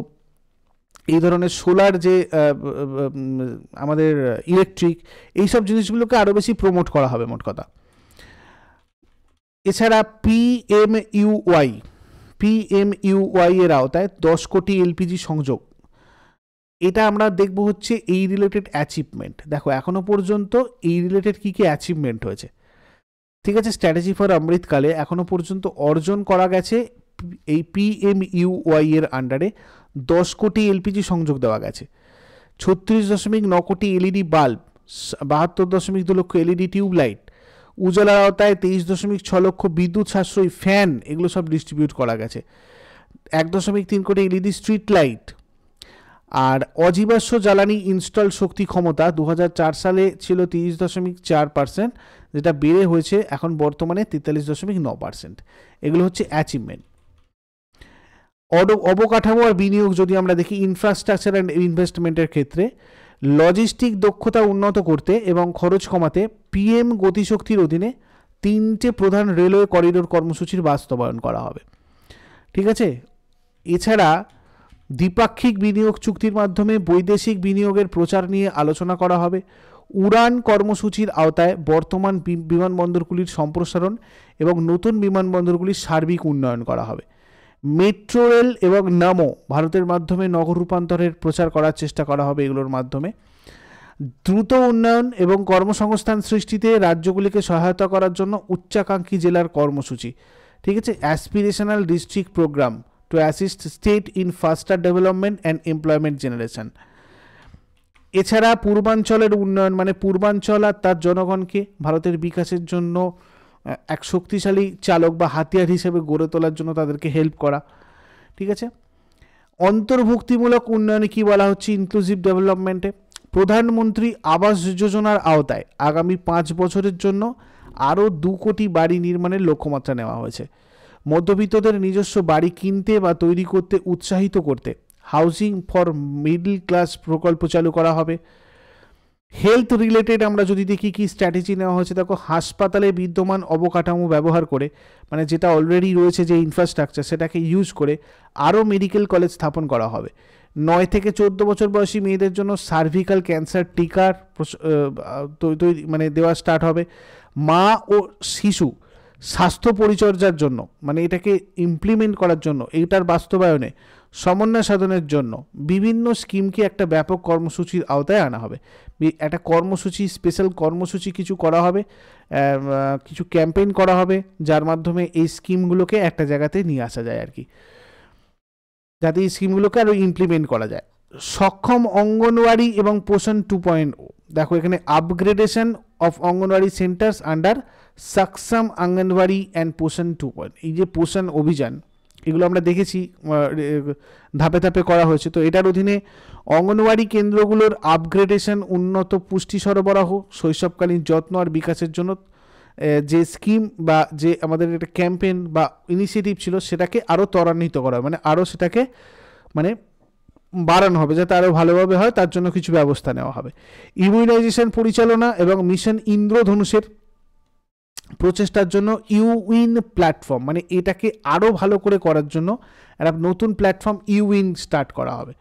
এই ধরনের সোলার যে আমাদের ইলেকট্রিক, এইসব জিনিসগুলোকে আরও বেশি প্রমোট করা হবে মোট কথা। এছাড়া পিএমইউওয়াই এর আওতায় 10 কোটি এলপিজি সংযোগ, এটা আমরা দেখব হচ্ছে এই রিলেটেড অ্যাচিভমেন্ট। দেখো এখনো পর্যন্ত এই রিলেটেড কী কী অ্যাচিভমেন্ট হয়েছে, ঠিক আছে, স্ট্র্যাটেজি ফর অমৃতকালে এখনো পর্যন্ত অর্জন করা গেছে এই পিএমইউওয়াই এর আন্ডারে 10 কোটি এলপিজি সংযোগ দেওয়া গেছে, 36.9 কোটি এলইডি বাল্ব, 72.2 লক্ষ এলইডি টিউবলাইট, উজালার আওতায় 23.6 লক্ষ বিদ্যুৎ সাশ্রয়ী ফ্যান, এগুলো সব ডিস্ট্রিবিউট করা গেছে, 1.3 কোটি এলইডি স্ট্রিট লাইট। আর অজীবাশ্ম জ্বালানি ইনস্টল শক্তি ক্ষমতা 2004 সালে ছিল 30.4%, যেটা বেড়ে হয়েছে এখন বর্তমানে 43.9%। এগুলো হচ্ছে অ্যাচিভমেন্ট। অবকাঠামো আর বিনিয়োগ যদি আমরা দেখি, ইনফ্রাস্ট্রাকচার অ্যান্ড ইনভেস্টমেন্টের ক্ষেত্রে লজিস্টিক দক্ষতা উন্নত করতে এবং খরচ কমাতে পিএম গতিশক্তির অধীনে 3টে প্রধান রেলওয়ে করিডোর কর্মসূচির বাস্তবায়ন করা হবে, ঠিক আছে। এছাড়া দ্বিপাক্ষিক বিনিয়োগ চুক্তির মাধ্যমে বৈদেশিক বিনিয়োগের প্রচার নিয়ে আলোচনা করা হবে, উড়ান কর্মসূচির আওতায় বর্তমান বিমানবন্দরগুলির সম্প্রসারণ এবং নতুন বিমানবন্দরগুলির সার্বিক উন্নয়ন করা হবে, মেট্রো রেল এবং নামো ভারতের মাধ্যমে নগর রূপান্তরের প্রচার করার চেষ্টা করা হবে এগুলোর মাধ্যমে, দ্রুত উন্নয়ন এবং কর্মসংস্থান সৃষ্টিতে রাজ্যগুলিকে সহায়তা করার জন্য উচ্চাকাঙ্ক্ষী জেলার কর্মসূচি, ঠিক আছে, aspirational district programme to assist state in faster development and employment generation. এছাড়া পূর্বাঞ্চলের উন্নয়ন, মানে পূর্বাঞ্চল আর তার জনগণকে ভারতের বিকাশের জন্য এক শক্তিশালী চালক বা হাতিয়ার হিসেবে গড়ে তোলার জন্য তাদেরকে হেল্প করা, ঠিক আছে। অন্তর্ভুক্তিমূলক উন্নয়নে কি বলা হচ্ছে, ইনক্লুসিভ ডেভেলপমেন্টে প্রধানমন্ত্রী আবাস যোজনার আওতায় আগামী 5 বছরের জন্য আরও 2 কোটি বাড়ি নির্মাণের লক্ষ্যমাত্রা নেওয়া হয়েছে, মধ্যবিত্তদের নিজস্ব বাড়ি কিনতে বা তৈরি করতে উৎসাহিত করতে হাউজিং ফর মিডল ক্লাস প্রকল্প চালু করা হবে, হেলথ রিলেটেড আমরা যদি দেখি কি স্ট্র্যাটেজি নেওয়া হয়েছে, দেখো হাসপাতালে বিদ্যমান অবকাঠামো ব্যবহার করে, মানে যেটা অলরেডি রয়েছে যে ইনফ্রাস্ট্রাকচার সেটাকে ইউজ করে আরও মেডিকেল কলেজ স্থাপন করা হবে। 9 থেকে 14 বছর বয়সী মেয়েদের জন্য সার্ভিক্যাল ক্যান্সার টিকার মানে দেওয়া স্টার্ট হবে। মা ও শিশু স্বাস্থ্য পরিচর্যার জন্য, মানে এটাকে ইমপ্লিমেন্ট করার জন্য, এটার বাস্তবায়নে সমন্বয় সাধনের জন্য বিভিন্ন স্কিমকে একটা ব্যাপক কর্মসূচির আওতায় আনা হবে। একটা কর্মসূচি, স্পেশাল কর্মসূচি কিছু করা হবে, কিছু ক্যাম্পেইন করা হবে, যার মাধ্যমে এই স্কিমগুলোকে একটা জায়গাতে নিয়ে আসা যায় আর কি, যাতে এই স্কিমগুলোকে আরও ইমপ্লিমেন্ট করা যায়। সক্ষম অঙ্গনওয়াড়ি এবং পোষণ 2.0, দেখো এখানে upgradation of anganwadi centres under Saksham anganwadi and পোষণ 2.0, এই যে পোষণ অভিযান, এগুলো আমরা দেখেছি ধাপে ধাপে করা হয়েছে। তো এটার অধীনে অঙ্গনওয়াড়ি কেন্দ্রগুলোর আপগ্রেডেশন, উন্নত পুষ্টি সরবরাহ, শৈশবকালীন যত্ন আর বিকাশের জন্য যে স্কিম বা যে আমাদের একটা ক্যাম্পেইন বা ইনিশিয়েটিভ ছিল সেটাকে আরও ত্বরান্বিত করা হবে, মানে আরও সেটাকে মানে বাড়ানো হবে যাতে আরও ভালোভাবে হয়, তার জন্য কিছু ব্যবস্থা নেওয়া হবে। ইমিউনাইজেশন পরিচালনা এবং মিশন ইন্দ্রধনুষের প্রচেষ্টার জন্য ইউইন প্ল্যাটফর্ম, মানে এটাকে আরও ভালো করে করার জন্য একটা নতুন প্ল্যাটফর্ম ইউইন স্টার্ট করা হবে।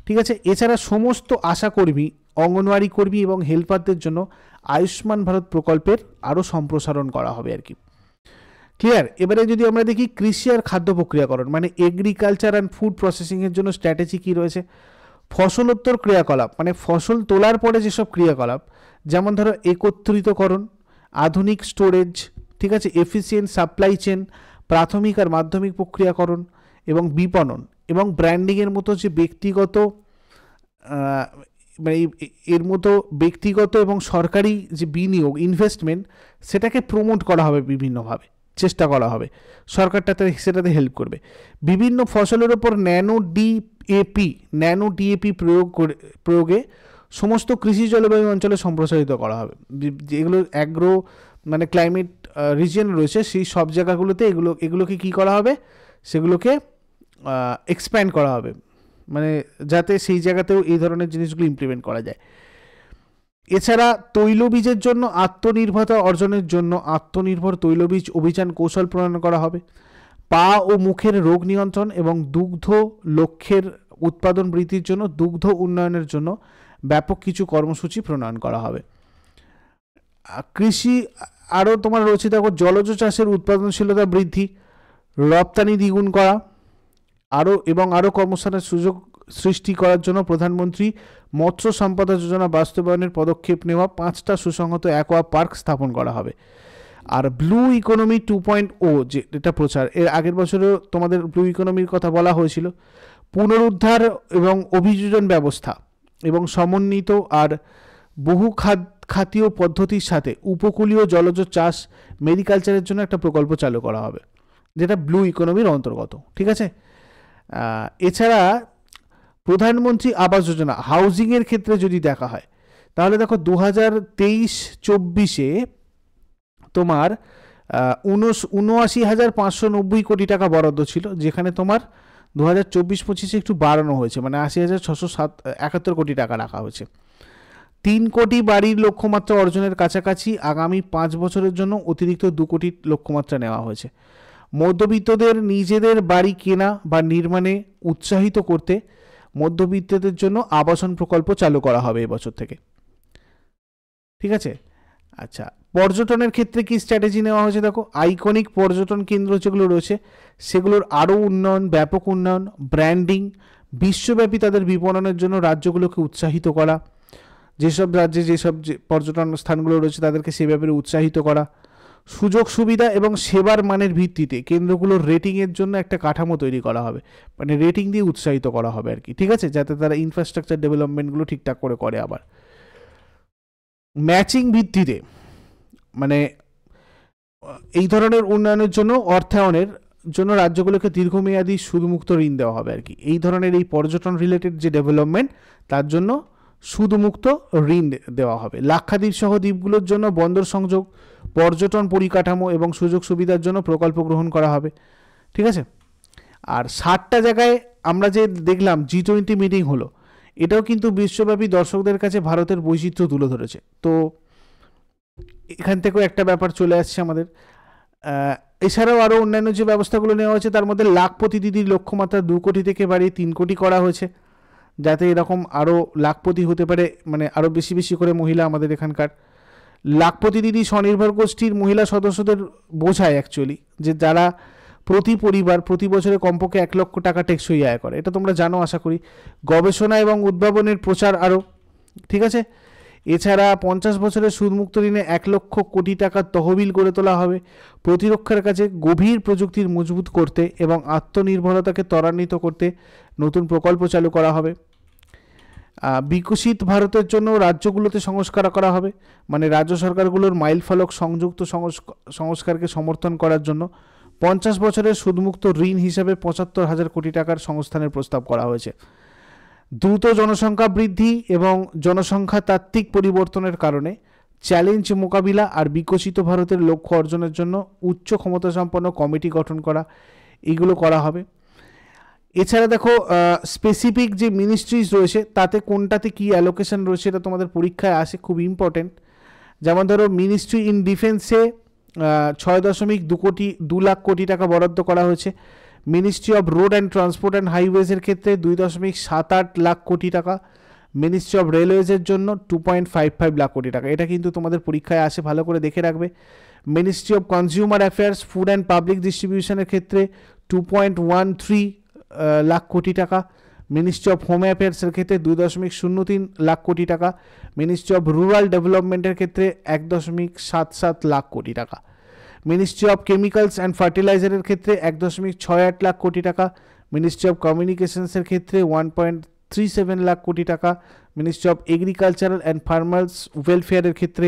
ঠিক আছে, এছাড়া সমস্ত আশাকর্মী, অঙ্গনওয়াড়ি কর্মী এবং হেল্পারদের জন্য আয়ুষ্মান ভারত প্রকল্পের আরও সম্প্রসারণ করা হবে আর কি। ক্লিয়ার? এবারে যদি আমরা দেখি কৃষি আর খাদ্য প্রক্রিয়াকরণ, মানে এগ্রিকালচার অ্যান্ড ফুড প্রসেসিংয়ের জন্য স্ট্র্যাটেজি কী রয়েছে। ফসলোত্তর ক্রিয়াকলাপ, মানে ফসল তোলার পরে যেসব ক্রিয়াকলাপ, যেমন ধরো একত্রিতকরণ, আধুনিক স্টোরেজ, ঠিক আছে, এফিসিয়েন্ট সাপ্লাই চেন, প্রাথমিক আর মাধ্যমিক প্রক্রিয়াকরণ এবং বিপণন এবং ব্র্যান্ডিংয়ের মতো যে ব্যক্তিগত মানে এর মতো ব্যক্তিগত এবং সরকারি যে বিনিয়োগ, ইনভেস্টমেন্ট, সেটাকে প্রমোট করা হবে বিভিন্নভাবে, চেষ্টা করা হবে, সরকারটাতে সেটাতে হেল্প করবে। বিভিন্ন ফসলের ওপর ন্যানো ডিএপি প্রয়োগে সমস্ত কৃষি জলবায়ু অঞ্চলে সম্প্রসারিত করা হবে। যেগুলো অ্যাগ্রো মানে ক্লাইমেট রিজিয়ন রয়েছে সেই সব জায়গাগুলোতে এগুলোকে কী করা হবে, সেগুলোকে এক্সপ্যান্ড করা হবে, মানে যাতে সেই জায়গাতেও এই ধরনের জিনিসগুলো ইমপ্লিমেন্ট করা যায়। এছাড়া তৈলবীজের জন্য আত্মনির্ভরতা অর্জনের জন্য আত্মনির্ভর তৈলবীজ অভিযান কৌশল প্রণয়ন করা হবে। পা ও মুখের রোগ নিয়ন্ত্রণ এবং দুগ্ধ লক্ষ্যের উৎপাদন বৃদ্ধির জন্য দুগ্ধ উন্নয়নের জন্য ব্যাপক কিছু কর্মসূচি প্রণয়ন করা হবে। কৃষি আরও তোমার রয়েছে, দেখো জলজ চাষের উৎপাদনশীলতা বৃদ্ধি, রপ্তানি দ্বিগুণ করা, আরও কর্মসংস্থানের সুযোগ সৃষ্টি করার জন্য প্রধানমন্ত্রী মৎস্য সম্পদা যোজনা বাস্তবায়নের পদক্ষেপ নেওয়া 5টা সুসংহত অ্যাকোয়া পার্ক স্থাপন করা হবে। আর ব্লু ইকোনমি 2.0 যেটা প্রচার, এর আগের বছরও তোমাদের ব্লু ইকোনমির কথা বলা হয়েছিল। পুনরুদ্ধার এবং অভিযোজন ব্যবস্থা এবং সমন্বিত আর বহু খাতীয় পদ্ধতির সাথে উপকূলীয় জলজ চাষ, মেরিকালচারের জন্য একটা প্রকল্প চালু করা হবে, যেটা ব্লু ইকোনমির অন্তর্গত। ঠিক আছে, এছাড়া প্রধানমন্ত্রী আবাস যোজনা হাউজিংয়ের ক্ষেত্রে যদি দেখা হয়, তাহলে দেখো 2023-24 তোমার 79,590 কোটি টাকা বরাদ্দ ছিল, যেখানে তোমার 2024-25 একটু বাড়ানো হয়েছে, মানে 80,671 কোটি টাকা রাখা হয়েছে। 3 কোটি বাড়ির লক্ষ্যমাত্রা অর্জনের কাছাকাছি আগামী 5 বছরের জন্য অতিরিক্ত 2 কোটি লক্ষ্যমাত্রা নেওয়া হয়েছে। মধ্যবিত্তদের নিজেদের বাড়ি কেনা বা নির্মাণে উৎসাহিত করতে মধ্যবিত্তদের জন্য আবাসন প্রকল্প চালু করা হবে এবছর থেকে। ঠিক আছে, আচ্ছা, পর্যটনের ক্ষেত্রে কি স্ট্র্যাটেজি নেওয়া হয়েছে, দেখো আইকনিক পর্যটন কেন্দ্র যেগুলো রয়েছে সেগুলোর আরও উন্নয়ন, ব্যাপক উন্নয়ন, ব্র্যান্ডিং, বিশ্বব্যাপী তাদের বিপণনের জন্য রাজ্যগুলোকে উৎসাহিত করা, যেসব রাজ্যে যেসব পর্যটন স্থানগুলো রয়েছে তাদেরকে সে ব্যাপারে উৎসাহিত করা, সুযোগ সুবিধা এবং সেবার মানের ভিত্তিতে কেন্দ্রগুলোর রেটিংয়ের জন্য একটা কাঠামো তৈরি করা হবে, মানে রেটিং দিয়ে উৎসাহিত করা হবে আর কি। ঠিক আছে, যাতে তারা ইনফ্রাস্ট্রাকচার ডেভেলপমেন্টগুলো ঠিকঠাক করে আবার ম্যাচিং ভিত্তিতে, মানে এই ধরনের উন্নয়নের জন্য অর্থায়নের জন্য রাজ্যগুলোকে দীর্ঘমেয়াদী সুদমুক্ত ঋণ দেওয়া হবে আর কি। এই ধরনের এই পর্যটন রিলেটেড যে ডেভেলপমেন্ট, তার জন্য সুদমুক্ত ঋণ দেওয়া হবে। লাক্ষাদ্বীপ সহ দ্বীপগুলোর জন্য বন্দর সংযোগ, পর্যটন পরিকাঠামো এবং সুযোগ সুবিধার জন্য প্রকল্প গ্রহণ করা হবে। ঠিক আছে, আর 60টা জায়গায় আমরা যে দেখলাম G20 মিটিং হলো, এটাও কিন্তু বিশ্বব্যাপী দর্শকদের কাছে ভারতের বৈচিত্র্য তুলে ধরেছে। তো এখান থেকেও একটা ব্যাপার চলে আসছে আমাদের। এছাড়াও আরও অন্যান্য যে ব্যবস্থাগুলো নেওয়া হয়েছে তার মধ্যে লাখপতি দিদির লক্ষ্যমাত্রা 2 কোটি থেকে বাড়িয়ে 3 কোটি করা হয়েছে, যাতে এরকম আরও লাখপতি হতে পারে, মানে আরও বেশি বেশি করে মহিলা আমাদের এখানকার। লাখপতি দিদি স্বনির্ভর গোষ্ঠীর মহিলা সদস্যদের বোঝায় অ্যাকচুয়ালি, যে যারা প্রতি পরিবার প্রতি বছরে কমপক্ষে 1 লক্ষ টাকা টেকসই আয় করে। এটা তোমরা জানো আশা করি। গবেষণা এবং উদ্ভাবনের প্রচার আরও, ঠিক আছে। এছাড়া 50 বছরের সুদমুক্ত ঋণে 1 লক্ষ কোটি টাকার তহবিল গড়ে তোলা হবে। প্রতিরক্ষার কাছে গভীর প্রযুক্তির মজবুত করতে এবং আত্মনির্ভরতাকে ত্বরান্বিত করতে নতুন প্রকল্প চালু করা হবে। বিকশিত ভারতের জন্য রাজ্যগুলোতে সংস্কার করা হবে, মানে রাজ্য সরকারগুলোর মাইল ফলক সংযুক্ত সংস্কারকে সমর্থন করার জন্য 50 বছরের সুদমুক্ত ঋণ হিসাবে 75,000 কোটি টাকার সংস্থানের প্রস্তাব করা হয়েছে। দ্রুত জনসংখ্যা বৃদ্ধি এবং জনসংখ্যা তাত্ত্বিক পরিবর্তনের কারণে চ্যালেঞ্জ মোকাবিলা আর বিকশিত ভারতের লক্ষ্য অর্জনের জন্য উচ্চ ক্ষমতাসম্পন্ন কমিটি গঠন করা, এগুলো করা হবে। এছাড়া দেখো স্পেসিফিক যে মিনিস্ট্রিজ রয়েছে তাতে কোনটাতে কী অ্যালোকেশন রয়েছে এটা তোমাদের পরীক্ষায় আসে, খুব ইম্পর্টেন্ট। যেমন ধরো মিনিস্ট্রি ইন ডিফেন্সে 6.2 লাখ কোটি টাকা বরাদ্দ করা হয়েছে। Ministry of road and transport and হাইওয়েজের ক্ষেত্রে 2.78 লাখ কোটি টাকা। মিনিস্ট্রি অফ রেলওয়েজের জন্য 2.55 লাখ কোটি টাকা। এটা কিন্তু তোমাদের পরীক্ষায় আসে, ভালো করে দেখে রাখবে। Ministry of consumer affairs, food and public ডিস্ট্রিবিউশনের ক্ষেত্রে 2.13 লাখ কোটি টাকা। মিনিস্ট্রি অফ হোম অ্যাফেয়ার্সের ক্ষেত্রে 2.03 লাখ কোটি টাকা। মিনিস্ট্রি অফ রুরাল ডেভেলপমেন্টের ক্ষেত্রে 1.77 লাখ কোটি টাকা। মিনিস্ট্রি অফ কেমিক্যালস অ্যান্ড ফার্টিলাইজারের ক্ষেত্রে 1.68 লাখ কোটি টাকা। মিনিস্ট্রি অফ কমিউনিকেশনসের ক্ষেত্রে 1.37 লাখ কোটি টাকা। Ministry of agricultural and farmers ওয়েলফেয়ারের ক্ষেত্রে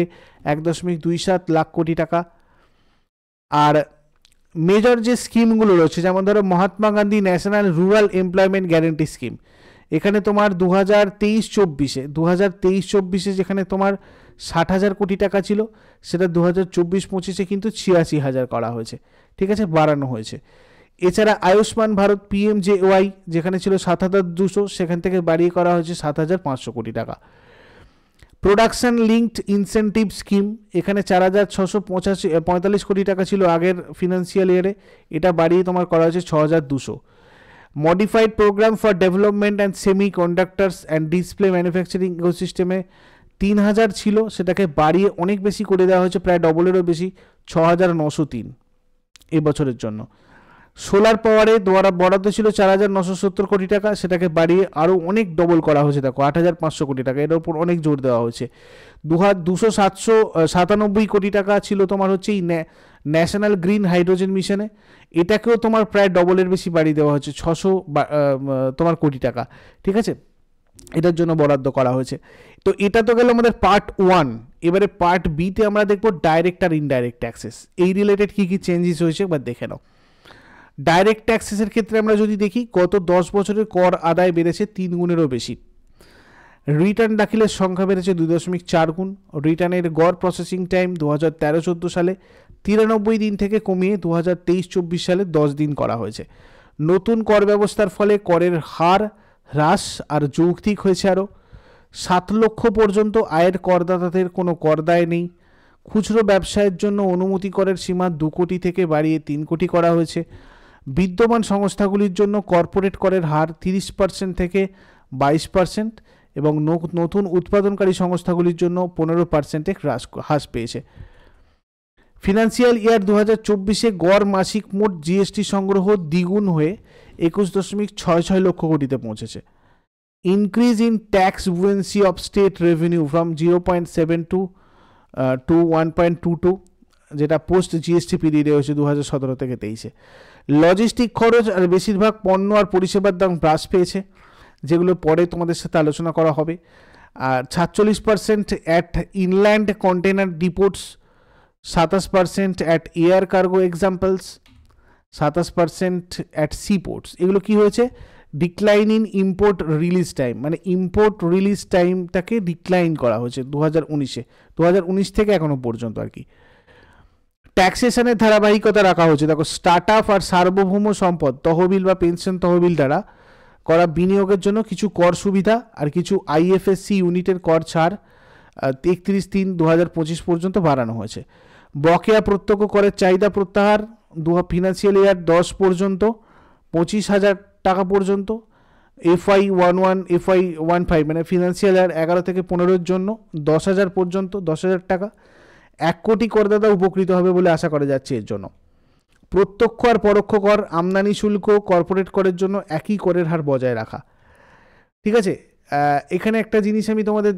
1.27 লাখ কোটি টাকা। আর মেজর যে স্কিমগুলো রয়েছে, যেমন ধরো Mahatma Gandhi national rural employment guarantee scheme, এখানে তোমার 2023-24 যেখানে তোমার 60,000 কোটি টাকা ছিল, সেটা 2024-25 কিন্তু 86,000 করা হয়েছে, ঠিক আছে, বাড়ানো হয়েছে। এছাড়া আয়ুষ্মান ভারত PMJY যেখানে ছিল 7,200, সেখান থেকে বাড়িয়ে করা হয়েছে 7,500 কোটি টাকা। প্রোডাকশন লিঙ্কড ইনসেন্টিভ স্কিম, এখানে 4,645 কোটি টাকা ছিল আগের ফিনান্সিয়াল ইয়ারে, এটা বাড়িয়ে তোমার করা হয়েছে 6,200। Modified programme for development and semiconductors and display manufacturing ইকোসিস্টেমে 3,000 ছিল, সেটাকে বাড়িয়ে অনেক বেশি করে দেওয়া হয়েছে, প্রায় ডবলেরও বেশি, 6,903 এবছরের জন্য। সোলার পাওয়ারে বরাদ্দ ছিল 4,970 কোটি টাকা, সেটাকে বাড়িয়ে আরও অনেক ডবল করা হয়েছে, দেখো 8,500 কোটি টাকা, এর উপর অনেক জোর দেওয়া হয়েছে। 297 কোটি টাকা ছিল তোমার হচ্ছে এই ন্যাশনাল গ্রিন হাইড্রোজেন মিশনে, এটাকেও তোমার প্রায় ডবলের বেশি বাড়িয়ে দেওয়া হয়েছে, 600 তোমার কোটি টাকা, ঠিক আছে, এটার জন্য বরাদ্দ করা হয়েছে। তো এটা তো গেল আমাদের পার্ট 1। এবারে পার্ট বিতে আমরা দেখব ডাইরেক্ট আর ইনডাইরেক্ট ট্যাক্সেস, এই রিলেটেড কী কী চেঞ্জেস হয়েছে একবার দেখে নাও। ডাইরেক্ট ট্যাক্সেসের ক্ষেত্রে আমরা যদি দেখি, গত 10 বছরের কর আদায় বেড়েছে 3 গুণেরও বেশি। রিটার্ন দাখিলের সংখ্যা বেড়েছে 2.4 গুণ। রিটার্নের গড় প্রসেসিং টাইম 2013-14 সালে 93 দিন থেকে কমিয়ে 2023-24 সালে 10 দিন করা হয়েছে। নতুন কর ব্যবস্থার ফলে করের হার হ্রাস আর যৌক্তিক হয়েছে আরও। 7 লক্ষ পর্যন্ত আয়ের করদাতাদের কোনো কর দায় নেই। খুচরো ব্যবসায়ের জন্য অনুমতি করের সীমা 2 কোটি থেকে বাড়িয়ে 3 কোটি করা হয়েছে। বিদ্যমান সংস্থাগুলির জন্য কর্পোরেট করের হার 30% থেকে 22% এবং নতুন উৎপাদনকারী সংস্থাগুলির জন্য 15% হ্রাস পেয়েছে। ফিনান্সিয়াল ইয়ার 2024-এ গড় মাসিক মোট জিএসটি সংগ্রহ দ্বিগুণ হয়ে 21.66 লক্ষ কোটিতে পৌঁছেছে। Increase in tax buoyancy of state revenue from 0.72 to 1.22, যেটা পোস্ট জিএসটি পিরিয়ডে হয়েছে 2017 থেকে 23-এ। লজিস্টিক খরচ আর বেশিরভাগ পণ্য আর পরিষেবার দাম হ্রাস পেয়েছে, যেগুলো পরে তোমাদের সাথে আলোচনা করা হবে। আর 46% at inland container depots, 27% at air cargo examples, 27% at sea ports. এগুলো কি হয়েছে? Decline in import release time, মানে ইম্পোর্ট রিলিজ টাইমটাকে ডিক্লাইন করা হয়েছে 2019 থেকে এখনো পর্যন্ত আর কি। ট্যাক্সেশনের ধারাবাহিকতা রাখা হয়েছে, দেখো স্টার্ট আপ আর সার্বভৌম সম্পদ তহবিল বা পেনশন তহবিল দ্বারা করা বিনিয়োগের জন্য কিছু কর সুবিধা আর কিছু আইএফএসসি ইউনিটের কর ছাড় 31/3/2025 পর্যন্ত বাড়ানো হয়েছে। বকেয়া প্রত্যক্ষ করের চাহিদা প্রত্যাহার ফিনান্সিয়াল ইয়ার 10 পর্যন্ত 25,000 টাকা পর্যন্ত, FY11 FY15 মানে ফিনান্সিয়াল ইয়ার 11 থেকে 15-এর জন্য 10,000 পর্যন্ত 10,000 টাকা। 1 কোটি করদাতা উপকৃত হবে বলে আশা করা যাচ্ছে এর জন্য। প্রত্যক্ষ আর পরোক্ষ কর, আমদানি শুল্ক, কর্পোরেট করের জন্য একই করের হার বজায় রাখা। ঠিক আছে, এখানে একটা জিনিস আমি তোমাদের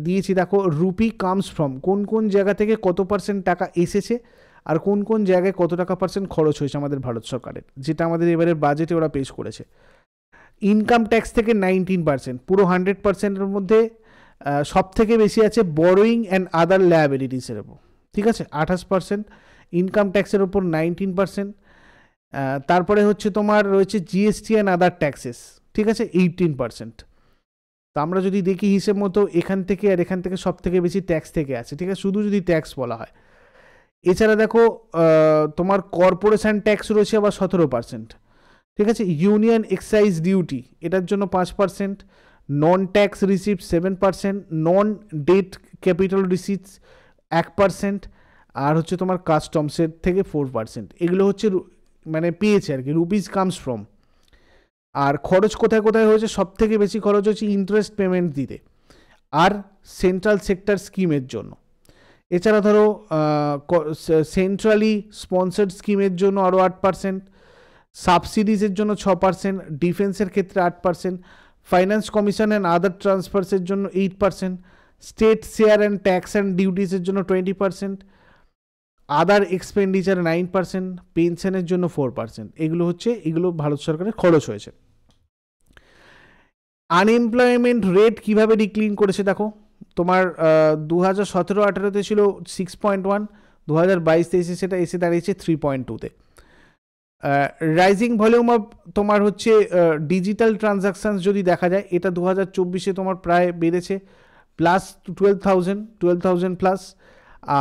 দিয়েছি, দেখো রুপি কামস ফ্রম, কোন কোন জায়গা থেকে কত পার্সেন্ট টাকা এসেছে আর কোন কোন জায়গায় কত টাকা পার্সেন্ট খরচ হয়েছে আমাদের ভারত সরকারের, যেটা আমাদের এবারের বাজেটে ওরা পেশ করেছে। ইনকাম ট্যাক্স থেকে 19%, পুরো 100%-এর মধ্যে সব থেকে বেশি আছে বরোয়িং অ্যান্ড আদার লায়াবিলিটিসের উপর। ঠিক আছে, 28%, ইনকাম ট্যাক্সের উপর 19%, তারপরে হচ্ছে তোমার রয়েছে জিএসটি অ্যান্ড আদার ট্যাক্সেস, ঠিক আছে 18%। তো আমরা যদি দেখি হিসেব মতো এখান থেকে আর এখান থেকে সব থেকে বেশি ট্যাক্স থেকে আছে, ঠিক আছে, শুধু যদি ট্যাক্স বলা হয়। এছাড়া দেখো তোমার কর্পোরেশন ট্যাক্স রয়েছে আবার 17%, ঠিক আছে। ইউনিয়ন এক্সাইজ ডিউটি এটার জন্য 5%, নন ট্যাক্স রিসিপ্ট 7%, নন ডেট ক্যাপিটাল রিসিপ্টস 1%, আর হচ্ছে তোমার কাস্টমসের থেকে 4%। এগুলো হচ্ছে মানে পেয়েছে আর কি, রুপিস কামস ফ্রম। আর খরচ কোথায় কোথায় হয়েছে, সব থেকে বেশি খরচ হচ্ছে ইন্টারেস্ট পেমেন্ট দিতে আর সেন্ট্রাল সেক্টর স্কিমের জন্য। এছাড়া ধরো সেন্ট্রালি স্পন্সার্ড স্কিমের জন্য আরও 8%, সাবসিডিজের জন্য 6%, ডিফেন্সের ক্ষেত্রে 8%, ফাইন্যান্স কমিশন অ্যান্ড আদার ট্রান্সফার্সের জন্য 8%, state share and tax and ডিউটিসের জন্য 20%, আদার এক্সপেন্ডিচার 9%, পেনশনের জন্য 4%। এগুলো ভারত সরকারের খরচ হয়েছে। আনএমপ্লয়মেন্ট রেট কিভাবে ডিক্লিন করেছে দেখো, তোমার 2017-18-তে ছিল 6.1, 2022-23 সেটা এসে দাঁড়িয়েছে 3.2-তে। রাইজিং ভলিউম অফ তোমার হচ্ছে ডিজিটাল ট্রানজাকশানস যদি দেখা যায়, এটা 2024-এ তোমার প্রায় বেড়েছে প্লাস 12,000 প্লাস।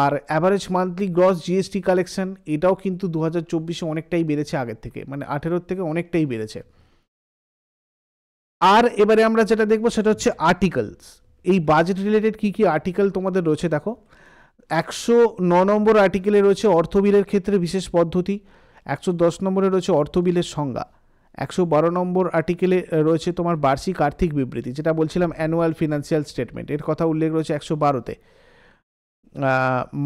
আর average monthly gross GST collection এটাও কিন্তু 2024-এ অনেকটাই বেড়েছে আগের থেকে, মানে 18-র থেকে অনেকটাই বেড়েছে। আর এবারে আমরা যেটা দেখবো সেটা হচ্ছে আর্টিকেলস। এই বাজেট রিলেটেড কী কী আর্টিকেল তোমাদের রয়েছে দেখো, 109 নম্বর আর্টিকেলে রয়েছে অর্থ বিলের ক্ষেত্রে বিশেষ পদ্ধতি, 110 নম্বরে রয়েছে অর্থ বিলের সংজ্ঞা, 112 নম্বর আর্টিকেলে রয়েছে তোমার বার্ষিক আর্থিক বিবৃতি, যেটা বলছিলাম অ্যানুয়াল ফিনান্সিয়াল স্টেটমেন্ট, এর কথা উল্লেখ রয়েছে 112-তে।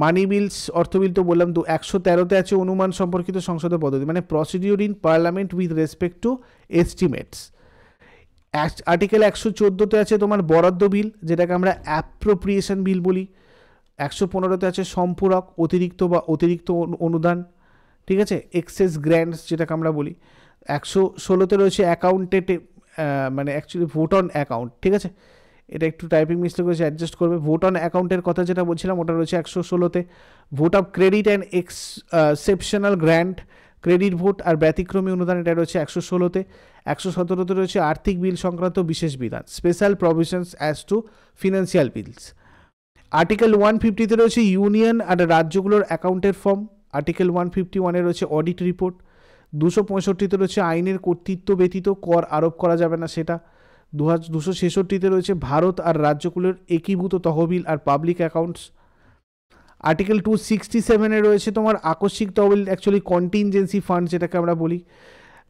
মানি বিলস অর্থ বিল তো বললাম, 113-তে আছে অনুমান সম্পর্কিত সংসদের পদ্ধতি, মানে procedure in parliament with respect to estimates. Article 114-তে আছে তোমার বরাদ্দ বিল, যেটাকে আমরা অ্যাপ্রোপ্রিয়েশন বিল বলি। 115-তে আছে সম্পূরক, অতিরিক্ত বা অতিরিক্ত অনুদান, ঠিক আছে, এক্সেস গ্র্যান্টস যেটাকে আমরা বলি। 116-তে রয়েছে অ্যাকাউন্টেড, মানে অ্যাকচুয়ালি ভোট অন অ্যাকাউন্ট, ঠিক আছে, এটা একটু টাইপিং মিস্টেক হয়েছে, অ্যাডজাস্ট করবে। ভোট অন অ্যাকাউন্টের কথা যেটা বলছিলাম ওটা রয়েছে 116-তে। Vote of credit and exceptional grant, credit vote আর ব্যতিক্রমী অনুদান, এটা রয়েছে 116-তে। 117-তে রয়েছে আর্থিক বিল সংক্রান্ত বিশেষ বিধান, special provisions as to financial bills. Article 150-তে রয়েছে ইউনিয়ন আর রাজ্যগুলোর অ্যাকাউন্টের ফর্ম। আর্টিকেল 151-এ রয়েছে অডিট রিপোর্ট। 265-তে রয়েছে আইনের কর্তৃত্ব ব্যতীত কর আরোপ করা যাবে না সেটা। 266-তে রয়েছে ভারত আর রাজ্যগুলোর একীভূত তহবিল আর পাবলিক অ্যাকাউন্টস। আর্টিকেল 267-এ রয়েছে তোমার আকস্মিক তহবিল, অ্যাকচুয়ালি কন্টিনজেন্সি ফান্ড যেটাকে আমরা বলি।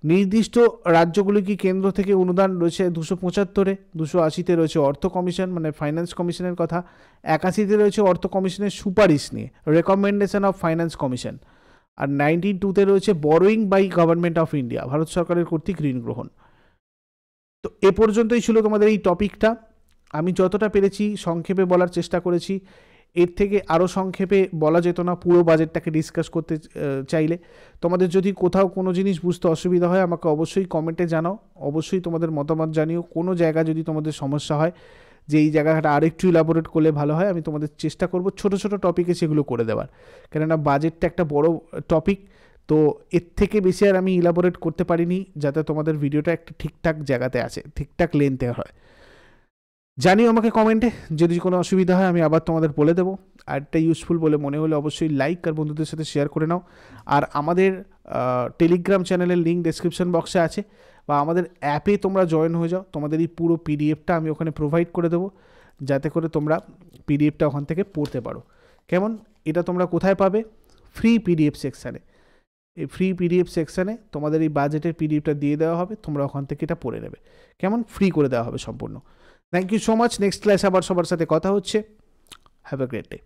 নির্দিষ্ট রাজ্যগুলিকে কেন্দ্র থেকে অনুদান রয়েছে 275-এ। 280-তে রয়েছে অর্থ কমিশন, মানে ফাইন্যান্স কমিশনের কথা। 81-তে রয়েছে অর্থ কমিশনের সুপারিশ নিয়ে, রেকমেন্ডেশন অফ ফাইন্যান্স কমিশন। আর 92-তে রয়েছে borrowing by government of India, Bharat সরকারের কর্তৃক ঋণ গ্রহণ। তো এ পর্যন্তই ছিল তোমাদের এই টপিকটা। আমি যতটা পেরেছি সংক্ষেপে বলার চেষ্টা করেছি, এর থেকে আরও সংক্ষেপে বলা যেত না পুরো বাজেটটাকে ডিসকাস করতে চাইলে। তোমাদের যদি কোথাও কোনো জিনিস বুঝতে অসুবিধা হয় আমাকে অবশ্যই কমেন্টে জানাও, অবশ্যই তোমাদের মতামত জানিও। কোনো জায়গা যদি তোমাদের সমস্যা হয় যে এই জায়গাটা আরেকটু ইলাবোরেট করলে ভালো হয়, আমি তোমাদের চেষ্টা করব ছোট ছোট টপিকে সেগুলো করে দেওয়ার, কেননা বাজেটটা একটা বড় টপিক, তো এর থেকে বেশি আর আমি ইলাবোরেট করতে পারিনি যাতে তোমাদের ভিডিওটা একটা ঠিকঠাক জায়গাতে আছে, ঠিকঠাক লেন্থে হয়। জানিও আমাকে কমেন্টে, যদি কোনো অসুবিধা হয় আমি আবার তোমাদের বলে দেবো। অ্যাডটা ইউজফুল বলে মনে হলে অবশ্যই লাইক আর বন্ধুদের সাথে শেয়ার করে নাও। আর আমাদের টেলিগ্রাম চ্যানেলের লিঙ্ক ডেসক্রিপশন বক্সে আছে, বা আমাদের অ্যাপে তোমরা জয়েন হয়ে যাও, তোমাদের এই পুরো পিডিএফটা আমি ওখানে প্রোভাইড করে দেবো, যাতে করে তোমরা পিডিএফটা ওখান থেকে পড়তে পারো। কেমন? এটা তোমরা কোথায় পাবে? ফ্রি পিডিএফ সেকশানে। এই ফ্রি পিডিএফ সেকশানে তোমাদের এই বাজেটের পিডিএফটা দিয়ে দেওয়া হবে, তোমরা ওখান থেকে এটা পড়ে নেবে। কেমন? ফ্রি করে দেওয়া হবে সম্পূর্ণ। Thank you so much. Next ক্লাসে আবার সবার সাথে কথা হচ্ছে। Have a great day.